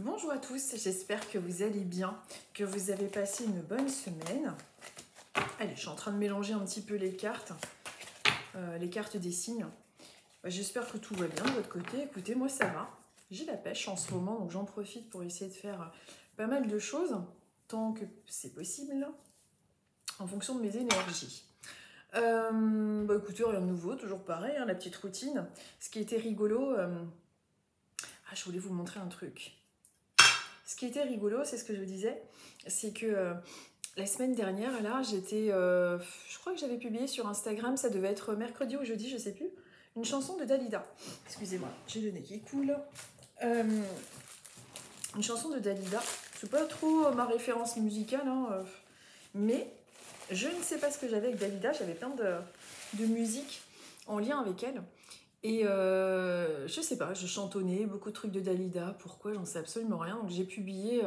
Bonjour à tous, j'espère que vous allez bien, que vous avez passé une bonne semaine. Allez, je suis en train de mélanger un petit peu les cartes des signes. J'espère que tout va bien de votre côté. Écoutez, moi ça va. J'ai la pêche en ce moment, donc j'en profite pour essayer de faire pas mal de choses, tant que c'est possible, en fonction de mes énergies. Écoutez, rien de nouveau, toujours pareil, hein, la petite routine. Ce qui était rigolo, je voulais vous montrer un truc. Ce qui était rigolo, c'est ce que je vous disais, c'est que la semaine dernière, là, je crois que j'avais publié sur Instagram, ça devait être mercredi ou jeudi, je sais plus, une chanson de Dalida. Excusez-moi, j'ai le nez qui coule. Une chanson de Dalida. C'est pas trop ma référence musicale, hein, mais je ne sais pas ce que j'avais avec Dalida. J'avais plein de musique en lien avec elle. Et je sais pas, je chantonnais beaucoup de trucs de Dalida. Pourquoi? J'en sais absolument rien. Donc j'ai publié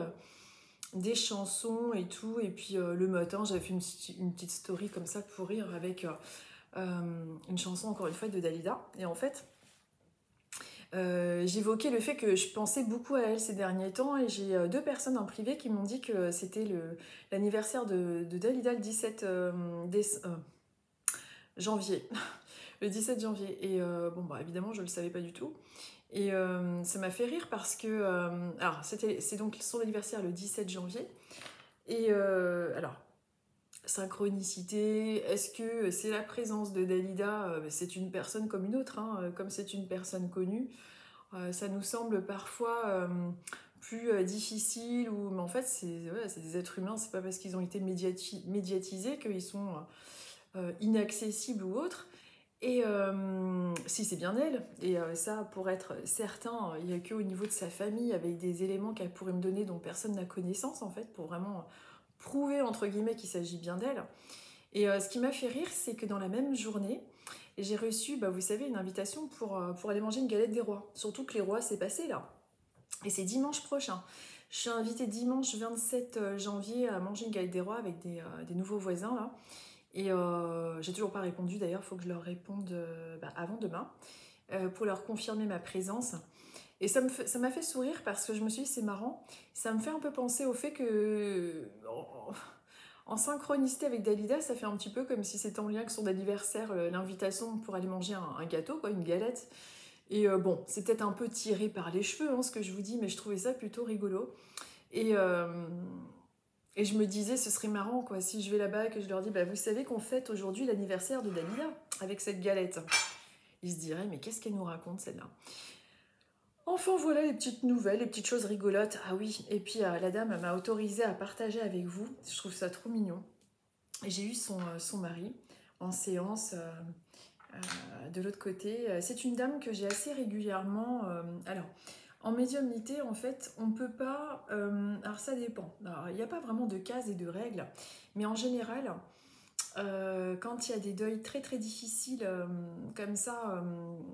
des chansons et tout. Et puis le matin, j'avais fait une petite story comme ça pour rire avec une chanson, encore une fois, de Dalida. Et en fait, j'évoquais le fait que je pensais beaucoup à elle ces derniers temps. Et j'ai deux personnes en privé qui m'ont dit que c'était l'anniversaire de Dalida le 17 janvier. Le 17 janvier. Et évidemment, je ne le savais pas du tout. Et ça m'a fait rire parce que... c'est donc son anniversaire le 17 janvier. Et synchronicité, est-ce que c'est la présence de Dalida? C'est une personne comme une autre, hein, comme c'est une personne connue. Ça nous semble parfois plus difficile, mais en fait, c'est des êtres humains, c'est pas parce qu'ils ont été médiatisés qu'ils sont inaccessibles ou autres. Et si c'est bien elle, et ça pour être certain, il n'y a qu'au niveau de sa famille, avec des éléments qu'elle pourrait me donner dont personne n'a connaissance en fait, pour vraiment prouver entre guillemets qu'il s'agit bien d'elle. Et ce qui m'a fait rire, c'est que dans la même journée, j'ai reçu, vous savez, une invitation pour aller manger une galette des rois. Surtout que les rois, c'est passé là. Et c'est dimanche prochain. Je suis invitée dimanche 27 janvier à manger une galette des rois avec des nouveaux voisins là. Et j'ai toujours pas répondu d'ailleurs, il faut que je leur réponde avant demain pour leur confirmer ma présence. Et ça m'a fait sourire parce que je me suis dit c'est marrant, ça me fait un peu penser au fait que en synchronicité avec Dalida, ça fait un petit peu comme si c'était en lien avec son anniversaire, l'invitation pour aller manger un gâteau, quoi, une galette. Et c'est peut-être un peu tiré par les cheveux ce que je vous dis, mais je trouvais ça plutôt rigolo. Et je me disais, ce serait marrant, quoi, si je vais là-bas et que je leur dis, vous savez qu'on fête aujourd'hui l'anniversaire de Dalida avec cette galette. Ils se diraient, mais qu'est-ce qu'elle nous raconte, celle-là? Enfin, voilà les petites nouvelles, les petites choses rigolotes. Ah oui, et puis la dame m'a autorisé à partager avec vous. Je trouve ça trop mignon. Et j'ai eu son mari en séance de l'autre côté. C'est une dame que j'ai assez régulièrement... en médiumnité, en fait, on ne peut pas... alors, ça dépend. Il n'y a pas vraiment de cases et de règles. Mais en général, quand il y a des deuils très très difficiles, comme ça,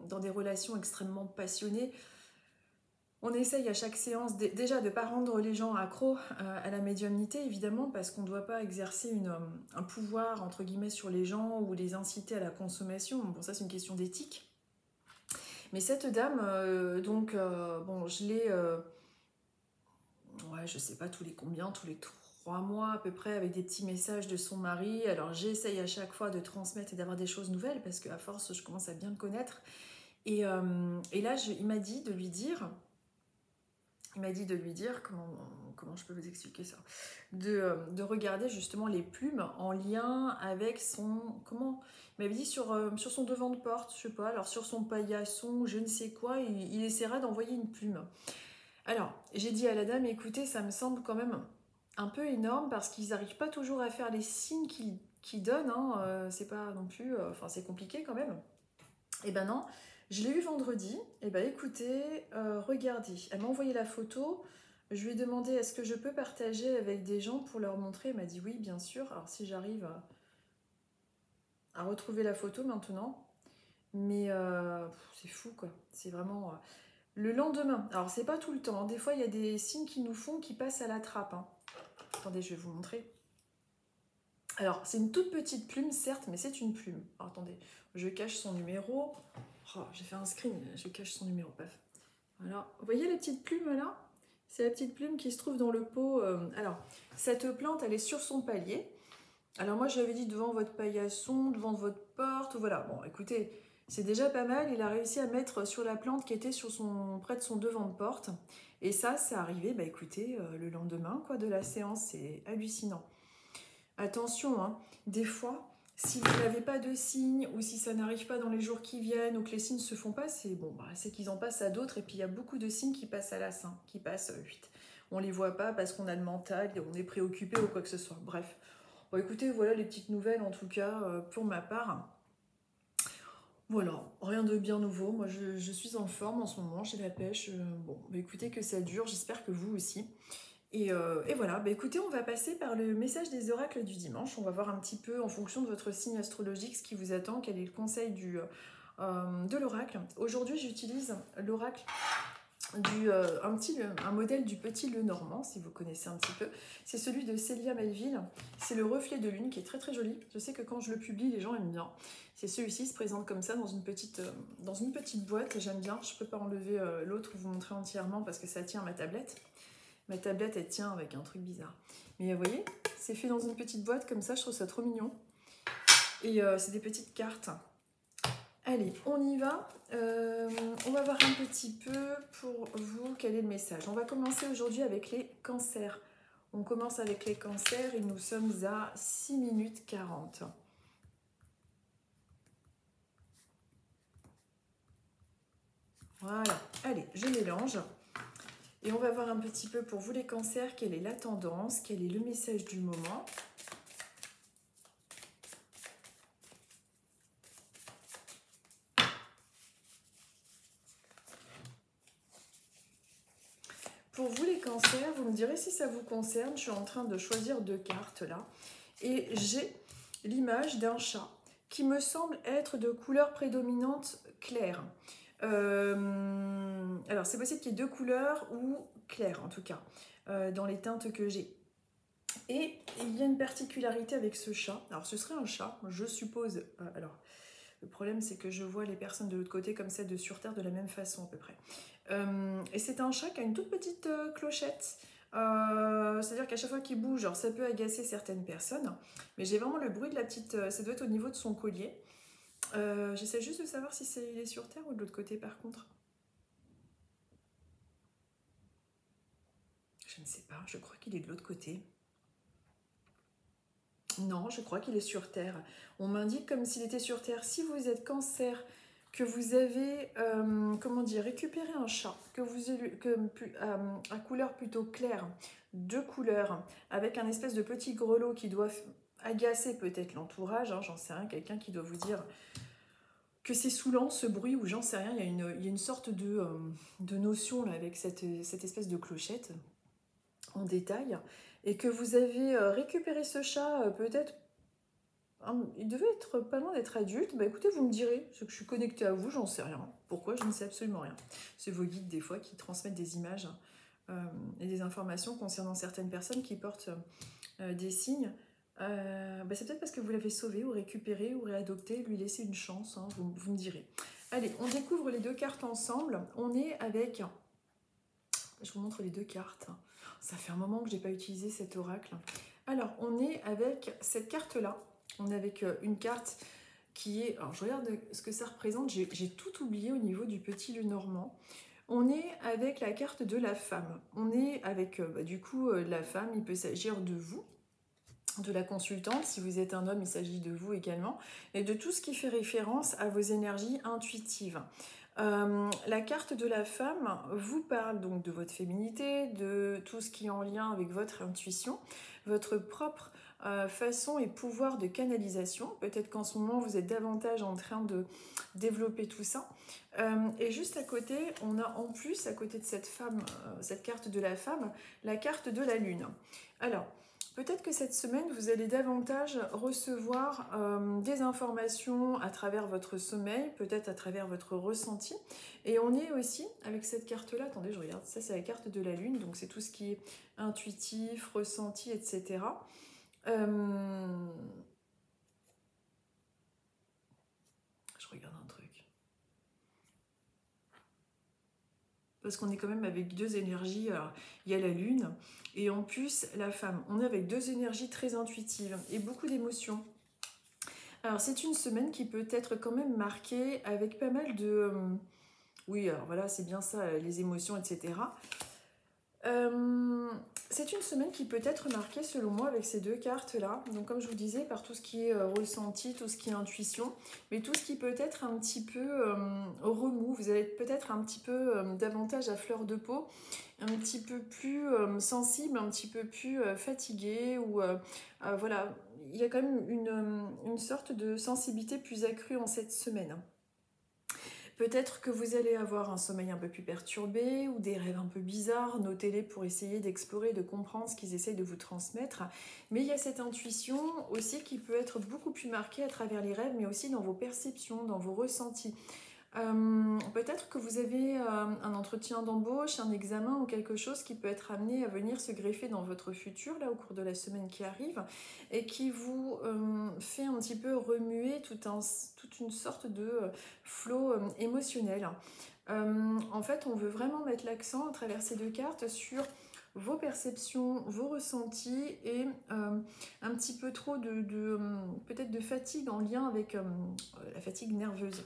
dans des relations extrêmement passionnées, on essaye à chaque séance déjà de ne pas rendre les gens accros à la médiumnité, évidemment, parce qu'on ne doit pas exercer un pouvoir, entre guillemets, sur les gens ou les inciter à la consommation. Bon, ça, c'est une question d'éthique. Mais cette dame, je l'ai, je sais pas tous les 3 mois à peu près, avec des petits messages de son mari. Alors j'essaye à chaque fois de transmettre et d'avoir des choses nouvelles, parce qu'à force, je commence à bien le connaître. Et là, il m'a dit de lui dire, comment je peux vous expliquer ça, de regarder justement les plumes en lien avec son... Il m'avait dit sur son devant de porte, je sais pas, alors sur son paillasson, je ne sais quoi, il essaiera d'envoyer une plume. Alors, j'ai dit à la dame, écoutez, ça me semble quand même un peu énorme parce qu'ils n'arrivent pas toujours à faire les signes qu'ils donnent, c'est pas non plus... c'est compliqué quand même. Et ben non, je l'ai eu vendredi, et ben écoutez, regardez, elle m'a envoyé la photo, je lui ai demandé est-ce que je peux partager avec des gens pour leur montrer, elle m'a dit oui, bien sûr, alors si j'arrive à retrouver la photo maintenant, mais c'est fou quoi, c'est vraiment... le lendemain, alors c'est pas tout le temps, des fois il y a des signes qui nous font qui passent à la trappe. Attendez, je vais vous montrer. Alors, c'est une toute petite plume, certes, mais c'est une plume. Alors, attendez, je cache son numéro. Oh, j'ai fait un screen, je cache son numéro, paf. Voilà. Vous voyez les petites plumes là? C'est la petite plume qui se trouve dans le pot. Alors, cette plante, elle est sur son palier. Alors moi, j'avais dit devant votre paillasson, devant votre porte, voilà. Bon, écoutez, c'est déjà pas mal. Il a réussi à mettre sur la plante qui était près de son devant de porte. Et ça arrivé, bah écoutez, le lendemain quoi, de la séance. C'est hallucinant. Attention, hein, des fois, si vous n'avez pas de signes ou si ça n'arrive pas dans les jours qui viennent ou que les signes ne se font pas, c'est bon, bah, c'est qu'ils en passent à d'autres. Et puis il y a beaucoup de signes qui passent à la hein, qui passent vite. On ne les voit pas parce qu'on a le mental, et on est préoccupé ou quoi que ce soit. Bref. Bon, écoutez, voilà les petites nouvelles en tout cas pour ma part. Voilà, rien de bien nouveau. Moi, je suis en forme en ce moment, j'ai la pêche. Bon, bah, écoutez que ça dure, j'espère que vous aussi. Et voilà, bah écoutez, on va passer par le message des oracles du dimanche. On va voir un petit peu en fonction de votre signe astrologique ce qui vous attend, quel est le conseil de l'oracle. Aujourd'hui, j'utilise l'oracle un modèle du petit Lenormand, si vous connaissez un petit peu. C'est celui de Célia Melville. C'est le reflet de lune qui est très très joli. Je sais que quand je le publie, les gens aiment bien. C'est celui-ci, il se présente comme ça dans une petite boîte. J'aime bien. Je ne peux pas enlever l'autre ou vous montrer entièrement parce que ça tient à ma tablette. Ma tablette, elle tient avec un truc bizarre. Mais vous voyez, c'est fait dans une petite boîte comme ça. Je trouve ça trop mignon. Et c'est des petites cartes. Allez, on y va. On va voir un petit peu pour vous quel est le message. On va commencer aujourd'hui avec les cancers. On commence avec les cancers et nous sommes à 6 minutes 40. Voilà, allez, je mélange. Et on va voir un petit peu pour vous les cancers, quelle est la tendance, quel est le message du moment. Pour vous les cancers, vous me direz si ça vous concerne. Je suis en train de choisir 2 cartes là. Et j'ai l'image d'un chat qui me semble être de couleur prédominante claire. Alors c'est possible qu'il y ait 2 couleurs ou claires en tout cas, dans les teintes que j'ai. Et il y a une particularité avec ce chat. Alors ce serait un chat, je suppose. Alors le problème c'est que je vois les personnes de l'autre côté comme ça de sur Terre de la même façon à peu près. Et c'est un chat qui a une toute petite clochette. C'est-à-dire qu'à chaque fois qu'il bouge, alors ça peut agacer certaines personnes, mais j'ai vraiment le bruit de la petite... ça doit être au niveau de son collier. J'essaie juste de savoir si il est sur Terre ou de l'autre côté par contre. Je ne sais pas, je crois qu'il est de l'autre côté. Non, je crois qu'il est sur Terre. On m'indique comme s'il était sur Terre. Si vous êtes cancer, que vous avez, comment dire, récupéré un chat, que vous avez à couleur plutôt claire, 2 couleurs, avec un espèce de petit grelot qui doit agacer peut-être l'entourage, hein, j'en sais rien, quelqu'un qui doit vous dire que c'est saoulant ce bruit, ou j'en sais rien, il y a une sorte de notion là, avec cette espèce de clochette en détail, et que vous avez récupéré ce chat peut-être. Il devait être pas loin d'être adulte. Bah écoutez, vous me direz, ce que je suis connectée à vous, j'en sais rien. Pourquoi? Je ne sais absolument rien. C'est vos guides des fois qui transmettent des images et des informations concernant certaines personnes qui portent des signes. Bah c'est peut-être parce que vous l'avez sauvé ou récupéré ou réadopté, lui laisser une chance, hein, vous me direz. Allez, on découvre les 2 cartes ensemble. On est avec... Je vous montre les 2 cartes. Ça fait un moment que je n'ai pas utilisé cet oracle. Alors, on est avec cette carte-là. On est avec une carte qui est... Alors, je regarde ce que ça représente. J'ai tout oublié au niveau du petit Lenormand. On est avec la carte de la femme. On est avec, du coup, la femme. Il peut s'agir de vous, de la consultante. Si vous êtes un homme, il s'agit de vous également. Et de tout ce qui fait référence à vos énergies intuitives. La carte de la femme vous parle donc de votre féminité, de tout ce qui est en lien avec votre intuition, votre propre façon et pouvoir de canalisation. Peut-être qu'en ce moment, vous êtes davantage en train de développer tout ça. Et juste à côté, on a en plus, à côté de cette femme, cette carte de la femme, la carte de la lune. Alors, peut-être que cette semaine, vous allez davantage recevoir des informations à travers votre sommeil, peut-être à travers votre ressenti. Et on est aussi avec cette carte-là, attendez, je regarde, ça c'est la carte de la lune, donc c'est tout ce qui est intuitif, ressenti, etc. Je regarde un truc. parce qu'on est quand même avec deux énergies. Alors, il y a la lune et en plus la femme. On est avec deux énergies très intuitives et beaucoup d'émotions. Alors c'est une semaine qui peut être quand même marquée avec pas mal de... oui, alors voilà, c'est bien ça, les émotions, etc. C'est une semaine qui peut être marquée selon moi avec ces deux cartes-là. Donc comme je vous disais, par tout ce qui est ressenti, tout ce qui est intuition, mais tout ce qui peut être un petit peu remous. Vous allez être peut-être un petit peu davantage à fleur de peau, un petit peu plus sensible, un petit peu plus fatigué. Ou voilà, il y a quand même une sorte de sensibilité plus accrue en cette semaine. Peut-être que vous allez avoir un sommeil un peu plus perturbé ou des rêves un peu bizarres. Notez-les pour essayer d'explorer, de comprendre ce qu'ils essayent de vous transmettre. Mais il y a cette intuition aussi qui peut être beaucoup plus marquée à travers les rêves, mais aussi dans vos perceptions, dans vos ressentis. Peut-être que vous avez un entretien d'embauche, un examen ou quelque chose qui peut être amené à venir se greffer dans votre futur là au cours de la semaine qui arrive et qui vous fait un petit peu remuer toute une sorte de flot émotionnel. En fait, on veut vraiment mettre l'accent à travers ces deux cartes sur vos perceptions, vos ressentis et un petit peu trop peut-être de fatigue en lien avec la fatigue nerveuse.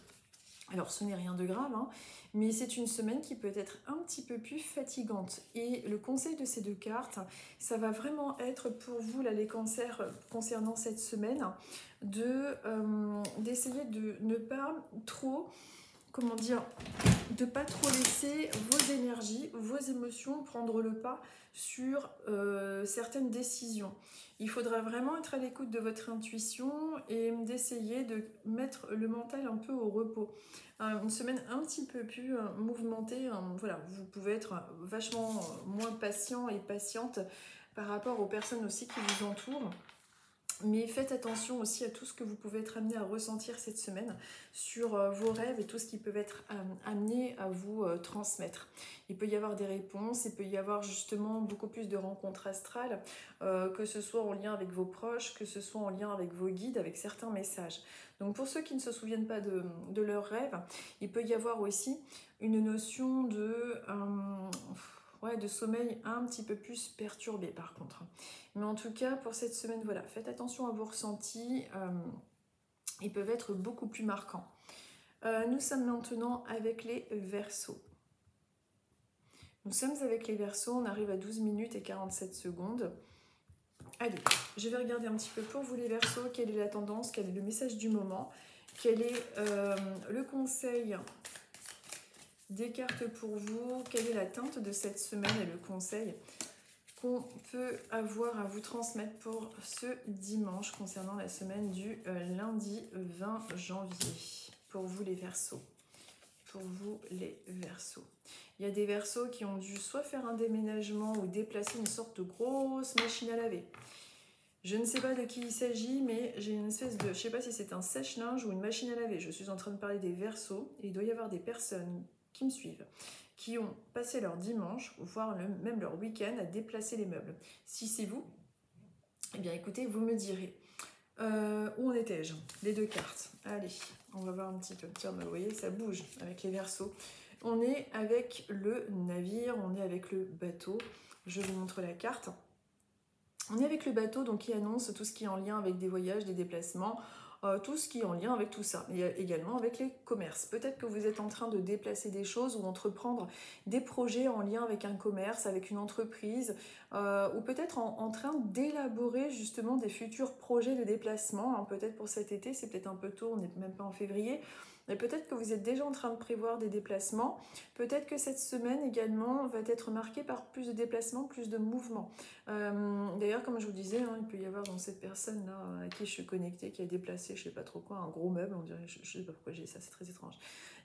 Alors ce n'est rien de grave, hein, mais c'est une semaine qui peut être un petit peu plus fatigante. Et le conseil de ces deux cartes, ça va vraiment être pour vous, là, les cancers, concernant cette semaine, d'essayer de ne pas trop, comment dire, de pas trop laisser vos énergies, vos émotions prendre le pas sur certaines décisions. Il faudra vraiment être à l'écoute de votre intuition et d'essayer de mettre le mental un peu au repos. Une semaine un petit peu plus mouvementée, voilà, vous pouvez être vachement moins patient et patiente par rapport aux personnes aussi qui vous entourent. Mais faites attention aussi à tout ce que vous pouvez être amené à ressentir cette semaine sur vos rêves et tout ce qui peut être amené à vous transmettre. Il peut y avoir des réponses, il peut y avoir justement beaucoup plus de rencontres astrales, que ce soit en lien avec vos proches, que ce soit en lien avec vos guides, avec certains messages. Donc pour ceux qui ne se souviennent pas de leurs rêves, il peut y avoir aussi une notion de sommeil un petit peu plus perturbé par contre. Mais en tout cas, pour cette semaine, voilà, faites attention à vos ressentis, ils peuvent être beaucoup plus marquants. Nous sommes maintenant avec les Verseaux. Nous sommes avec les Verseaux, on arrive à 12 minutes et 47 secondes. Allez, je vais regarder un petit peu pour vous les Verseaux, quelle est la tendance, quel est le message du moment, quel est le conseil des cartes pour vous, quelle est la teinte de cette semaine et le conseil qu'on peut avoir à vous transmettre pour ce dimanche concernant la semaine du lundi 20 janvier. Pour vous les Verseaux. Pour vous les Verseaux. Il y a des Verseaux qui ont dû soit faire un déménagement ou déplacer une sorte de grosse machine à laver. Je ne sais pas de qui il s'agit, mais j'ai une espèce de... Je ne sais pas si c'est un sèche-linge ou une machine à laver. Je suis en train de parler des Verseaux et il doit y avoir des personnes qui me suivent, qui ont passé leur dimanche, voire même leur week-end, à déplacer les meubles. Si c'est vous, eh bien écoutez, vous me direz. Où en étais-je? Les deux cartes. Allez, on va voir un petit peu. Tiens, vous voyez, ça bouge avec les Verseaux. On est avec le navire, on est avec le bateau. Je vous montre la carte. On est avec le bateau, donc qui annonce tout ce qui est en lien avec des voyages, des déplacements, tout ce qui est en lien avec tout ça, et également avec les commerces. Peut-être que vous êtes en train de déplacer des choses ou d'entreprendre des projets en lien avec un commerce, avec une entreprise, ou peut-être en train d'élaborer justement des futurs projets de déplacement. Peut-être pour cet été, c'est peut-être un peu tôt, on n'est même pas en février, mais peut-être que vous êtes déjà en train de prévoir des déplacements. Peut-être que cette semaine également va être marquée par plus de déplacements, plus de mouvements. D'ailleurs, comme je vous disais, il peut y avoir dans cette personne-là à qui je suis connectée, qui a déplacé, je ne sais pas trop quoi, un gros meuble, on dirait, je ne sais pas pourquoi j'ai dit ça, c'est très étrange.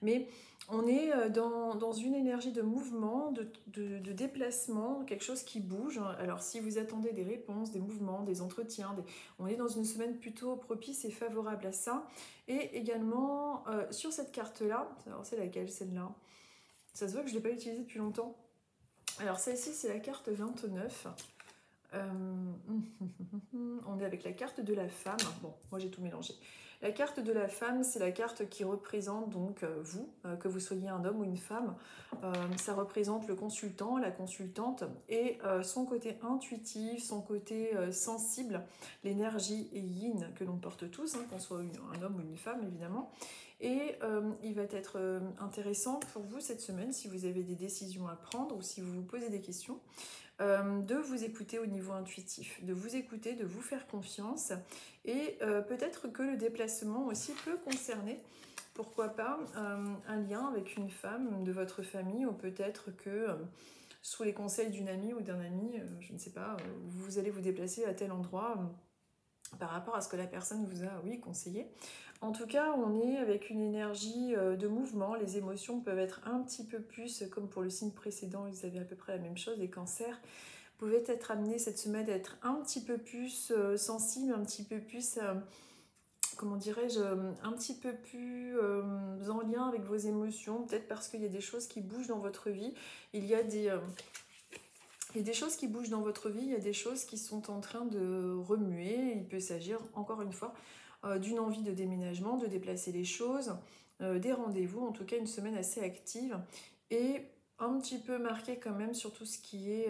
Mais on est dans une énergie de mouvement, de déplacement, quelque chose qui bouge. Alors si vous attendez des réponses, des mouvements, des entretiens, on est dans une semaine plutôt propice et favorable à ça. Et également, sur cette carte-là, alors c'est laquelle celle-là? Ça se voit que je ne l'ai pas utilisée depuis longtemps. Alors celle-ci, c'est la carte 29. On est avec la carte de la femme. Bon, moi j'ai tout mélangé. La carte de la femme, c'est la carte qui représente donc vous, que vous soyez un homme ou une femme. Ça représente le consultant, la consultante, et son côté intuitif, son côté sensible, l'énergie yin que l'on porte tous, hein, qu'on soit un homme ou une femme évidemment. Et il va être intéressant pour vous cette semaine, si vous avez des décisions à prendre ou si vous vous posez des questions, de vous écouter au niveau intuitif, de vous écouter, de vous faire confiance, et peut-être que le déplacement aussi peut concerner, pourquoi pas, un lien avec une femme de votre famille, ou peut-être que sous les conseils d'une amie ou d'un ami, je ne sais pas, vous allez vous déplacer à tel endroit par rapport à ce que la personne vous a, oui, conseillé. En tout cas, on est avec une énergie de mouvement. Les émotions peuvent être un petit peu plus, comme pour le signe précédent, ils avaient à peu près la même chose, les cancers. Vous pouvez être amené cette semaine à être un petit peu plus sensible, un petit peu plus, comment dirais-je, un petit peu plus en lien avec vos émotions, peut-être parce qu'il y a des choses qui bougent dans votre vie. Il y a des choses qui bougent dans votre vie, il y a des choses qui sont en train de remuer. Il peut s'agir, encore une fois, d'une envie de déménagement, de déplacer les choses, des rendez-vous, en tout cas une semaine assez active et un petit peu marquée quand même sur tout ce qui est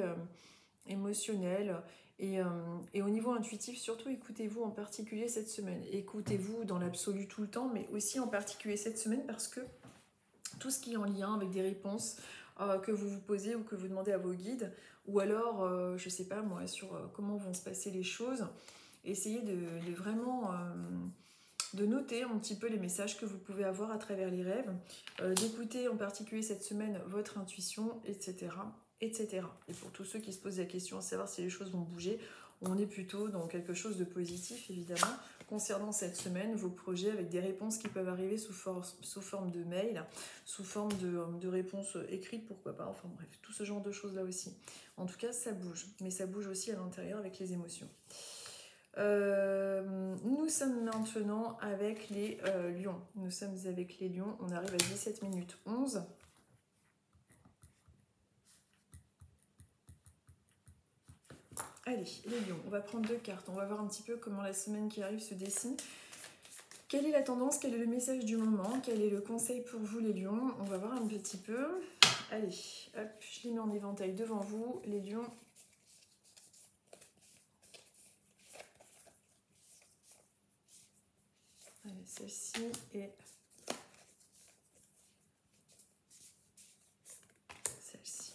émotionnel. Et au niveau intuitif, surtout écoutez-vous en particulier cette semaine. Écoutez-vous dans l'absolu tout le temps, mais aussi en particulier cette semaine, parce que tout ce qui est en lien avec des réponses que vous vous posez ou que vous demandez à vos guides, ou alors, je sais pas moi, sur comment vont se passer les choses, essayez de vraiment de noter un petit peu les messages que vous pouvez avoir à travers les rêves, d'écouter en particulier cette semaine votre intuition, etc., etc. Et pour tous ceux qui se posent la question à savoir si les choses vont bouger, on est plutôt dans quelque chose de positif, évidemment, concernant cette semaine, vos projets, avec des réponses qui peuvent arriver sous forme de mail, sous forme de réponses écrites, pourquoi pas, enfin bref, tout ce genre de choses-là aussi. En tout cas, ça bouge, mais ça bouge aussi à l'intérieur avec les émotions. Nous sommes maintenant avec les lions. Nous sommes avec les lions. On arrive à 17 minutes 11. Allez, les lions. On va prendre 2 cartes. On va voir un petit peu comment la semaine qui arrive se dessine. Quelle est la tendance? Quel est le message du moment? Quel est le conseil pour vous, les lions? On va voir un petit peu. Allez, hop, je les mets en éventail devant vous, les lions. Allez, celle-ci et celle-ci.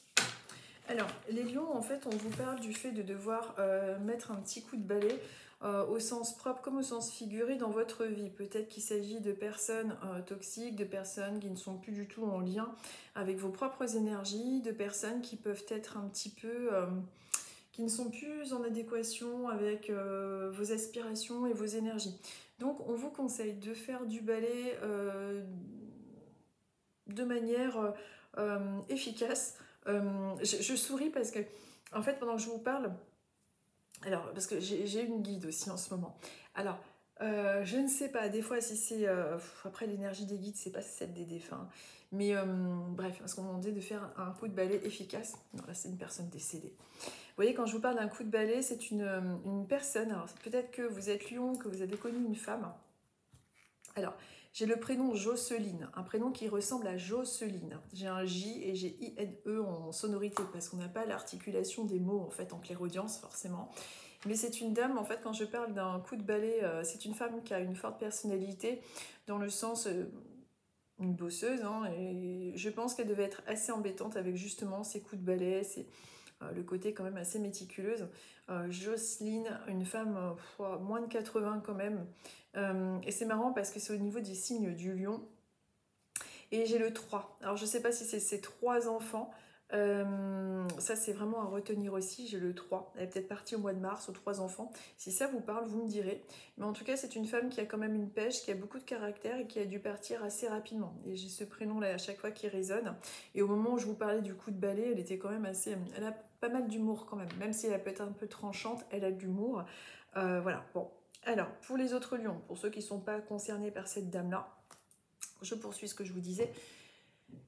Alors, les lions, en fait, on vous parle du fait de devoir mettre un petit coup de balai au sens propre comme au sens figuré dans votre vie. Peut-être qu'il s'agit de personnes toxiques, de personnes qui ne sont plus du tout en lien avec vos propres énergies, de personnes qui peuvent être un petit peu... qui ne sont plus en adéquation avec vos aspirations et vos énergies. Donc, on vous conseille de faire du balai de manière efficace. Je souris parce que, en fait, pendant que je vous parle, alors, parce que j'ai une guide aussi en ce moment. Alors, je ne sais pas, des fois, si c'est... après, l'énergie des guides, c'est pas celle des défunts. Mais bref, parce qu'on m'a demandé de faire un coup de balai efficace. Non, là, c'est une personne décédée. Vous voyez, quand je vous parle d'un coup de balai, c'est une personne. Alors, peut-être que vous êtes lion, que vous avez connu une femme. Alors, j'ai le prénom Jocelyne, un prénom qui ressemble à Jocelyne. J'ai un J et j'ai I-N-E en sonorité, parce qu'on n'a pas l'articulation des mots, en fait, en clairaudience, forcément. Mais c'est une dame, en fait, quand je parle d'un coup de balai, c'est une femme qui a une forte personnalité, dans le sens... une bosseuse, hein, et je pense qu'elle devait être assez embêtante avec justement ces coups de balai, le côté quand même assez méticuleuse. Jocelyne, une femme moins de 80 quand même. Et c'est marrant parce que c'est au niveau des signes du lion. Et j'ai le 3. Alors je ne sais pas si c'est ses 3 enfants. Ça c'est vraiment à retenir aussi, j'ai le 3. Elle est peut-être partie au mois de mars aux 3 enfants. Si ça vous parle, vous me direz. Mais en tout cas, c'est une femme qui a quand même une pêche, qui a beaucoup de caractère et qui a dû partir assez rapidement. Et j'ai ce prénom-là à chaque fois qui résonne. Et au moment où je vous parlais du coup de balai, elle était quand même assez... Elle a pas mal d'humour quand même si elle peut être un peu tranchante, elle a de l'humour. Voilà, bon. Alors, pour les autres lions, pour ceux qui ne sont pas concernés par cette dame-là, je poursuis ce que je vous disais.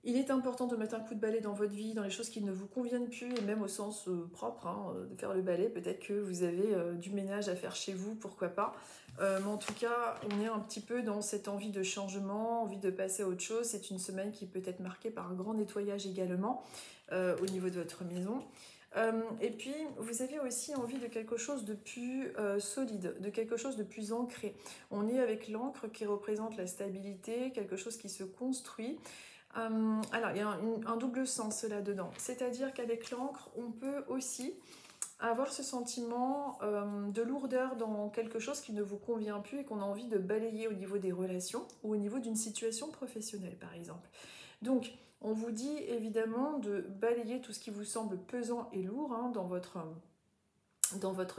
Il est important de mettre un coup de balai dans votre vie, dans les choses qui ne vous conviennent plus, et même au sens propre, hein, de faire le balai. Peut-être que vous avez du ménage à faire chez vous, pourquoi pas. Mais en tout cas, on est un petit peu dans cette envie de changement, envie de passer à autre chose. C'est une semaine qui peut être marquée par un grand nettoyage également au niveau de votre maison. Et puis, vous avez aussi envie de quelque chose de plus solide, de quelque chose de plus ancré. On est avec l'encre qui représente la stabilité, quelque chose qui se construit. Alors, il y a un double sens là-dedans. C'est-à-dire qu'avec l'encre, on peut aussi avoir ce sentiment de lourdeur dans quelque chose qui ne vous convient plus et qu'on a envie de balayer au niveau des relations ou au niveau d'une situation professionnelle, par exemple. Donc, on vous dit évidemment de balayer tout ce qui vous semble pesant et lourd hein, dans votre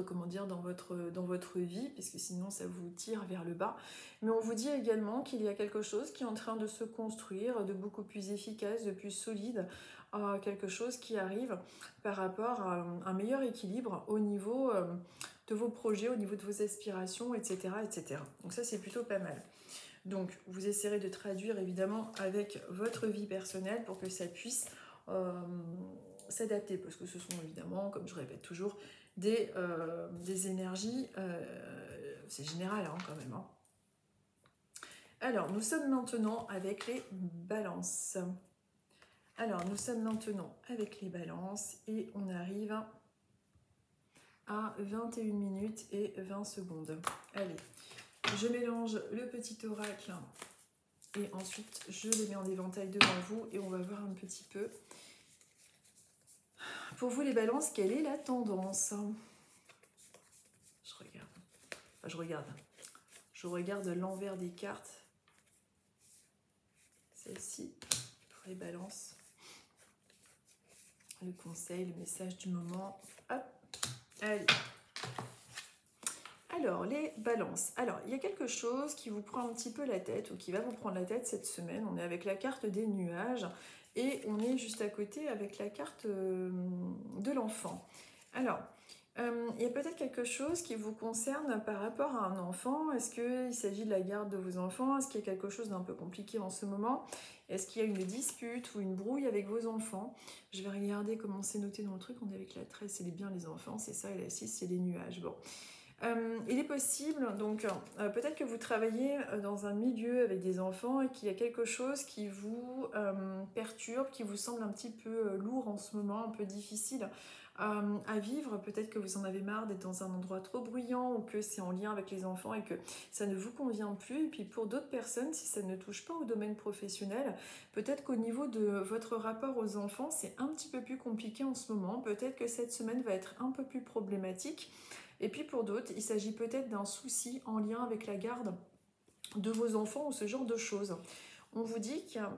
comment dire dans votre vie, puisque sinon ça vous tire vers le bas. Mais on vous dit également qu'il y a quelque chose qui est en train de se construire, de beaucoup plus efficace, de plus solide, quelque chose qui arrive par rapport à un meilleur équilibre au niveau de vos projets, au niveau de vos aspirations, etc. etc. Donc ça c'est plutôt pas mal. Donc vous essaierez de traduire évidemment avec votre vie personnelle pour que ça puisse s'adapter, parce que ce sont évidemment, comme je répète toujours, des énergies, c'est général hein, quand même. Hein. Alors, nous sommes maintenant avec les balances. Alors, nous sommes maintenant avec les balances et on arrive à 21 minutes et 20 secondes. Allez, je mélange le petit oracle et ensuite je le mets en éventail devant vous et on va voir un petit peu. Pour vous les balances, quelle est la tendance? Je regarde l'envers des cartes. Celle-ci, pour les balances. Le conseil, le message du moment. Hop, allez. Alors, les balances. Alors, il y a quelque chose qui vous prend un petit peu la tête ou qui va vous prendre la tête cette semaine. On est avec la carte des nuages et on est juste à côté avec la carte de l'enfant. Alors, il y a peut-être quelque chose qui vous concerne par rapport à un enfant. Est-ce qu'il s'agit de la garde de vos enfants? Est-ce qu'il y a quelque chose d'un peu compliqué en ce moment? Est-ce qu'il y a une dispute ou une brouille avec vos enfants? Je vais regarder comment c'est noté dans le truc. On est avec la 13, c'est bien les enfants, c'est ça, et la 6, c'est les nuages. Bon. Il est possible, donc peut-être que vous travaillez dans un milieu avec des enfants et qu'il y a quelque chose qui vous perturbe, qui vous semble un petit peu lourd en ce moment, un peu difficile à vivre. Peut-être que vous en avez marre d'être dans un endroit trop bruyant ou que c'est en lien avec les enfants et que ça ne vous convient plus. Et puis pour d'autres personnes, si ça ne touche pas au domaine professionnel, peut-être qu'au niveau de votre rapport aux enfants, c'est un petit peu plus compliqué en ce moment. Peut-être que cette semaine va être un peu plus problématique. Et puis pour d'autres, il s'agit peut-être d'un souci en lien avec la garde de vos enfants ou ce genre de choses. On vous dit qu'il y a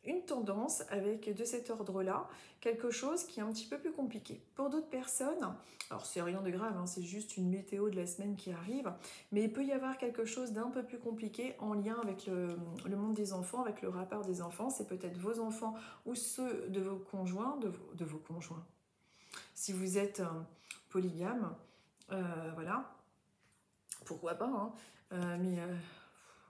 une tendance avec de cet ordre-là, quelque chose qui est un petit peu plus compliqué. Pour d'autres personnes, alors c'est rien de grave, hein, c'est juste une météo de la semaine qui arrive, mais il peut y avoir quelque chose d'un peu plus compliqué en lien avec le monde des enfants, avec le rapport des enfants. C'est peut-être vos enfants ou ceux de vos conjoints, de vos conjoints. Si vous êtes polygame, voilà, pourquoi pas, hein. Mais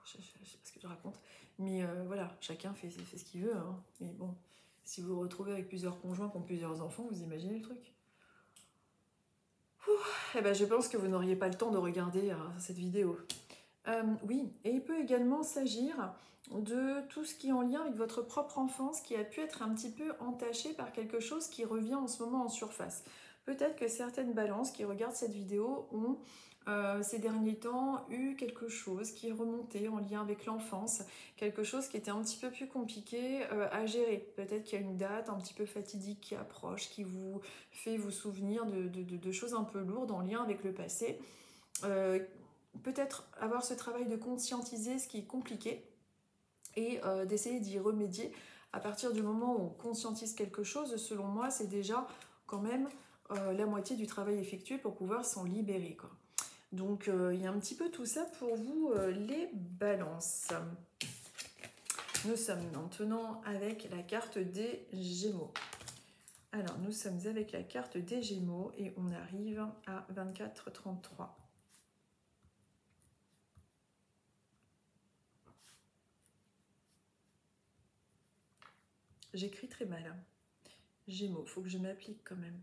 je sais pas ce que je raconte, mais voilà, chacun fait ce qu'il veut, hein. Mais bon, si vous vous retrouvez avec plusieurs conjoints qui ont plusieurs enfants, vous imaginez le truc? Eh ben, je pense que vous n'auriez pas le temps de regarder cette vidéo. Oui, et il peut également s'agir de tout ce qui est en lien avec votre propre enfance qui a pu être un petit peu entaché par quelque chose qui revient en ce moment en surface. Peut-être que certaines balances qui regardent cette vidéo ont ces derniers temps eu quelque chose qui est remonté en lien avec l'enfance, quelque chose qui était un petit peu plus compliqué à gérer. Peut-être qu'il y a une date un petit peu fatidique qui approche, qui vous fait vous souvenir de choses un peu lourdes en lien avec le passé. Peut-être avoir ce travail de conscientiser ce qui est compliqué et d'essayer d'y remédier. À partir du moment où on conscientise quelque chose, selon moi, c'est déjà quand même la moitié du travail effectué pour pouvoir s'en libérer, quoi. Donc, il y a un petit peu tout ça pour vous, les balances. Nous sommes maintenant avec la carte des Gémeaux. Alors, nous sommes avec la carte des Gémeaux et on arrive à 24-33. J'écris très mal. Gémeaux, faut que je m'applique quand même.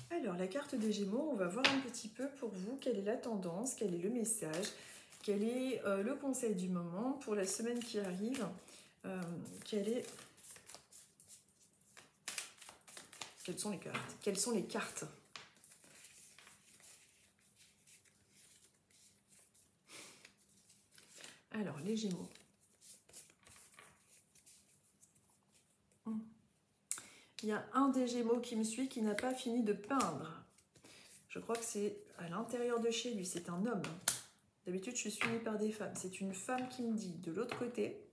Alors, la carte des Gémeaux, on va voir un petit peu pour vous quelle est la tendance, quel est le message, quel est le conseil du moment pour la semaine qui arrive, quelles sont les cartes? Quelles sont les cartes? Alors, les Gémeaux. Il y a un des Gémeaux qui me suit qui n'a pas fini de peindre. Je crois que c'est à l'intérieur de chez lui, c'est un homme. D'habitude, je suis suivie par des femmes. C'est une femme qui me dit de l'autre côté.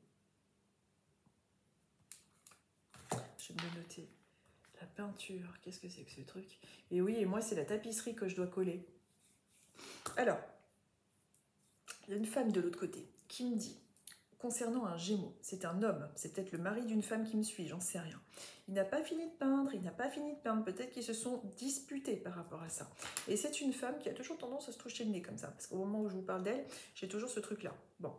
Je vais me noter. La peinture, qu'est-ce que c'est que ce truc? Et oui, et moi, c'est la tapisserie que je dois coller. Alors, il y a une femme de l'autre côté qui me dit, concernant un Gémeaux, c'est un homme, c'est peut-être le mari d'une femme qui me suit, j'en sais rien. Il n'a pas fini de peindre, il n'a pas fini de peindre, peut-être qu'ils se sont disputés par rapport à ça. Et c'est une femme qui a toujours tendance à se toucher le nez comme ça, parce qu'au moment où je vous parle d'elle, j'ai toujours ce truc-là. Bon.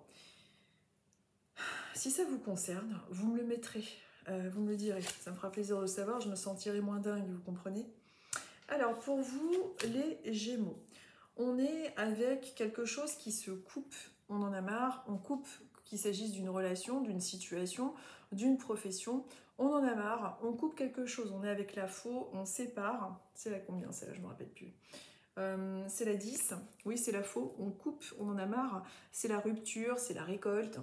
Si ça vous concerne, vous me le mettrez, vous me le direz. Ça me fera plaisir de le savoir, je me sentirai moins dingue, vous comprenez? Alors, pour vous, les Gémeaux, on est avec quelque chose qui se coupe, on en a marre, on coupe, qu'il s'agisse d'une relation, d'une situation, d'une profession, on en a marre, on coupe quelque chose, on est avec la faux, on sépare, c'est la combien celle-là, je ne me rappelle plus. C'est la 10, oui c'est la faux, on coupe, on en a marre, c'est la rupture, c'est la récolte,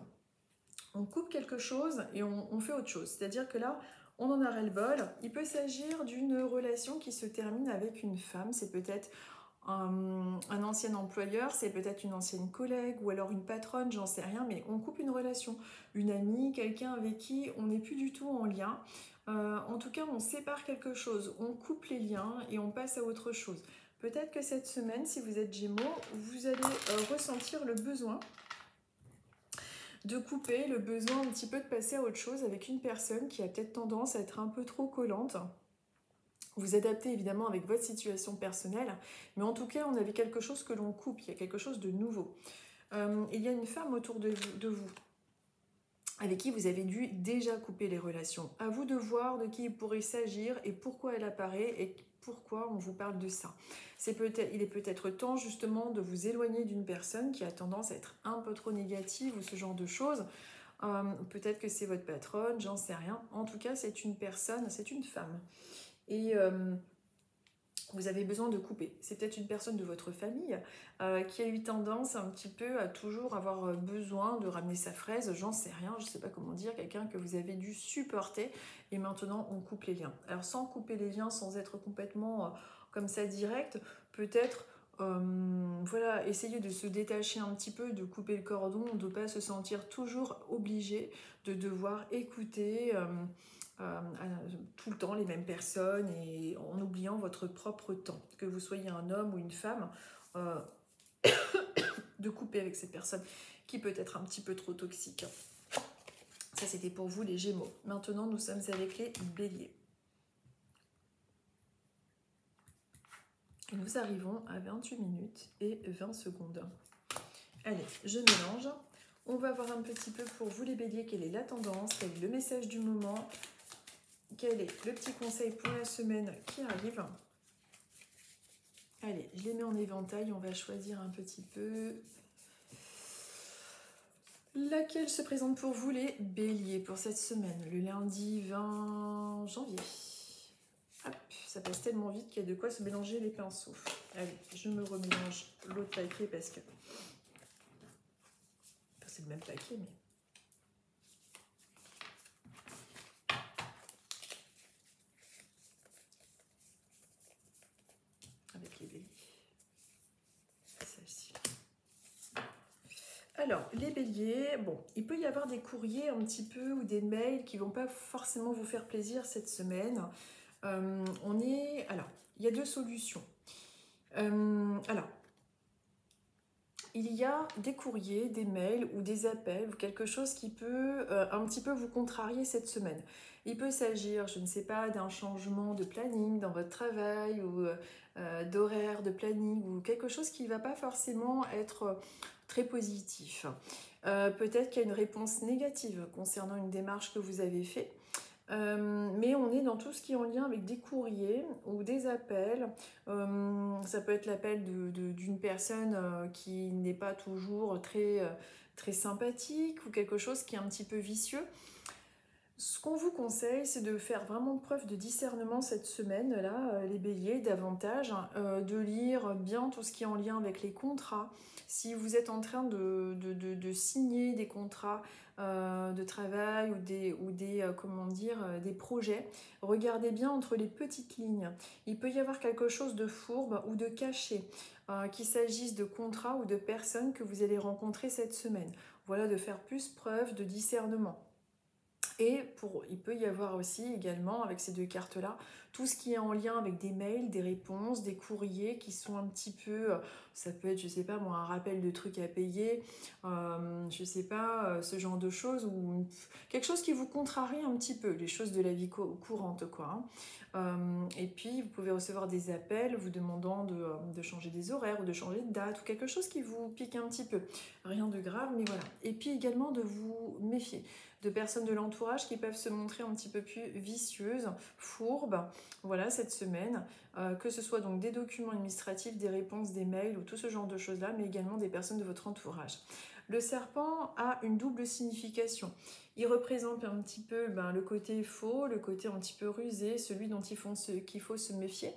on coupe quelque chose et on fait autre chose, c'est-à-dire que là, on en a ras-le-bol. Il peut s'agir d'une relation qui se termine avec une femme, c'est peut-être un ancien employeur, c'est peut-être une ancienne collègue ou alors une patronne, j'en sais rien, mais on coupe une relation, une amie, quelqu'un avec qui on n'est plus du tout en lien. En tout cas, on sépare quelque chose, on coupe les liens et on passe à autre chose. Peut-être que cette semaine, si vous êtes Gémeaux, vous allez ressentir le besoin de couper, le besoin un petit peu de passer à autre chose avec une personne qui a peut-être tendance à être un peu trop collante. Vous adaptez évidemment avec votre situation personnelle, mais en tout cas, on avait quelque chose que l'on coupe, il y a quelque chose de nouveau. Il y a une femme autour de vous avec qui vous avez dû déjà couper les relations. À vous de voir de qui il pourrait s'agir et pourquoi elle apparaît et pourquoi on vous parle de ça. Il est peut-être temps justement de vous éloigner d'une personne qui a tendance à être un peu trop négative ou ce genre de choses. Peut-être que c'est votre patronne, j'en sais rien. En tout cas, c'est une personne, c'est une femme. Et vous avez besoin de couper. C'est peut-être une personne de votre famille qui a eu tendance un petit peu à toujours avoir besoin de ramener sa fraise, j'en sais rien, je ne sais pas comment dire, quelqu'un que vous avez dû supporter et maintenant on coupe les liens. Alors sans couper les liens, sans être complètement comme ça direct, peut-être voilà, essayer de se détacher un petit peu, de couper le cordon, de ne pas se sentir toujours obligé de devoir écouter tout le temps les mêmes personnes et en oubliant votre propre temps. Que vous soyez un homme ou une femme, de couper avec cette personne qui peut être un petit peu trop toxique. Ça, c'était pour vous les Gémeaux. Maintenant, nous sommes avec les Béliers. Et nous arrivons à 28 minutes et 20 secondes. Allez, je mélange. On va voir un petit peu pour vous les Béliers quelle est la tendance, quel est le message du moment, quel est le petit conseil pour la semaine qui arrive. Allez, je les mets en éventail, on va choisir un petit peu laquelle se présente pour vous les Béliers pour cette semaine, le lundi 20 janvier. Hop, ça passe tellement vite qu'il y a de quoi se mélanger les pinceaux. Allez, je me remélange l'autre paquet parce que... Enfin, c'est le même paquet, mais... Avec les Béliers. Celle-ci. Alors, les Béliers, bon, il peut y avoir des courriers un petit peu ou des mails qui ne vont pas forcément vous faire plaisir cette semaine. Alors, il y a deux solutions. Alors, il y a des courriers, des mails ou des appels ou quelque chose qui peut un petit peu vous contrarier cette semaine. Il peut s'agir, je ne sais pas, d'un changement de planning dans votre travail ou d'horaire, de planning ou quelque chose qui ne va pas forcément être très positif. Peut-être qu'il y a une réponse négative concernant une démarche que vous avez faite. Mais on est dans tout ce qui est en lien avec des courriers ou des appels. Ça peut être l'appel d'une personne qui n'est pas toujours très sympathique ou quelque chose qui est un petit peu vicieux. Ce qu'on vous conseille, c'est de faire vraiment preuve de discernement cette semaine-là, les béliers, davantage, de lire bien tout ce qui est en lien avec les contrats. Si vous êtes en train de signer des contrats de travail des projets, regardez bien entre les petites lignes. Il peut y avoir quelque chose de fourbe ou de caché, qu'il s'agisse de contrats ou de personnes que vous allez rencontrer cette semaine. Voilà, de faire plus preuve de discernement. Et il peut y avoir aussi également, avec ces deux cartes-là, tout ce qui est en lien avec des mails, des réponses, des courriers qui sont un petit peu, ça peut être, je sais pas moi, un rappel de trucs à payer, je sais pas, ce genre de choses, ou quelque chose qui vous contrarie un petit peu, les choses de la vie courante, quoi. Et puis, vous pouvez recevoir des appels vous demandant de changer des horaires ou de changer de date, ou quelque chose qui vous pique un petit peu. Rien de grave, mais voilà. Et puis également de vous méfier de personnes de l'entourage qui peuvent se montrer un petit peu plus vicieuses, fourbes, voilà, cette semaine, que ce soit donc des documents administratifs, des réponses, des mails ou tout ce genre de choses-là, mais également des personnes de votre entourage. Le serpent a une double signification. Il représente un petit peu le côté faux, le côté un petit peu rusé, celui dont qu'il faut se méfier,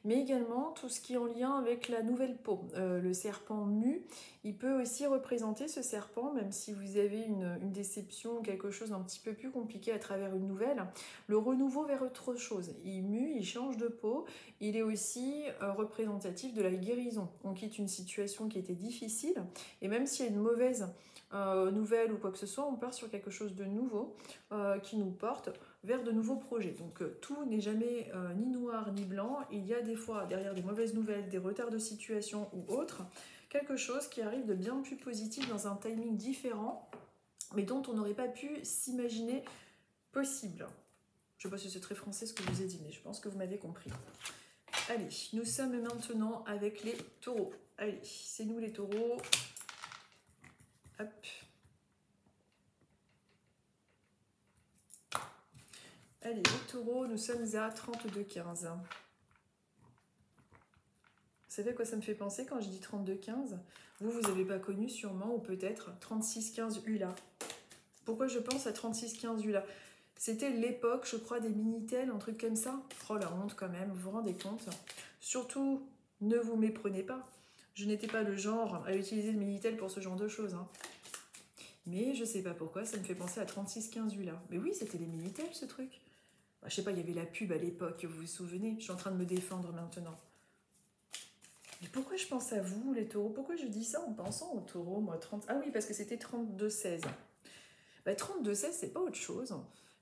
mais également tout ce qui est en lien avec la nouvelle peau. Le serpent mu, il peut aussi représenter ce serpent, même si vous avez une déception, quelque chose d'un petit peu plus compliqué à travers une nouvelle, le renouveau vers autre chose. Il mue, il change de peau, il est aussi représentatif de la guérison. On quitte une situation qui était difficile, et même s'il y a une mauvaise nouvelle ou quoi que ce soit, on part sur quelque chose de nouveau qui nous porte vers de nouveaux projets. Donc tout n'est jamais ni noir ni blanc. Il y a des fois derrière des mauvaises nouvelles, des retards de situation ou autres, quelque chose qui arrive de bien plus positif dans un timing différent, mais dont on n'aurait pas pu s'imaginer possible. Je ne sais pas si c'est très français ce que je vous ai dit, mais je pense que vous m'avez compris. Allez, nous sommes maintenant avec les taureaux. Allez, c'est nous les taureaux. Hop. Allez, les taureaux, nous sommes à 32,15. Vous savez à quoi ça me fait penser quand je dis 32,15? Vous n'avez pas connu sûrement, ou peut-être 36,15 ULA. Pourquoi je pense à 36,15 ULA? C'était l'époque, je crois, des Minitel, un truc comme ça. Oh la honte quand même, vous vous rendez compte? Surtout, ne vous méprenez pas. Je n'étais pas le genre à utiliser le Minitel pour ce genre de choses. Hein. Mais je sais pas pourquoi, ça me fait penser à 36,15 ULA. Mais oui, c'était les Minitel ce truc. Bah, je sais pas, il y avait la pub à l'époque, vous vous souvenez? Je suis en train de me défendre maintenant. Mais pourquoi je pense à vous, les taureaux? Pourquoi je dis ça en pensant aux taureaux, moi 30... Ah oui, parce que c'était 32,16. Bah, 32,16, c'est pas autre chose.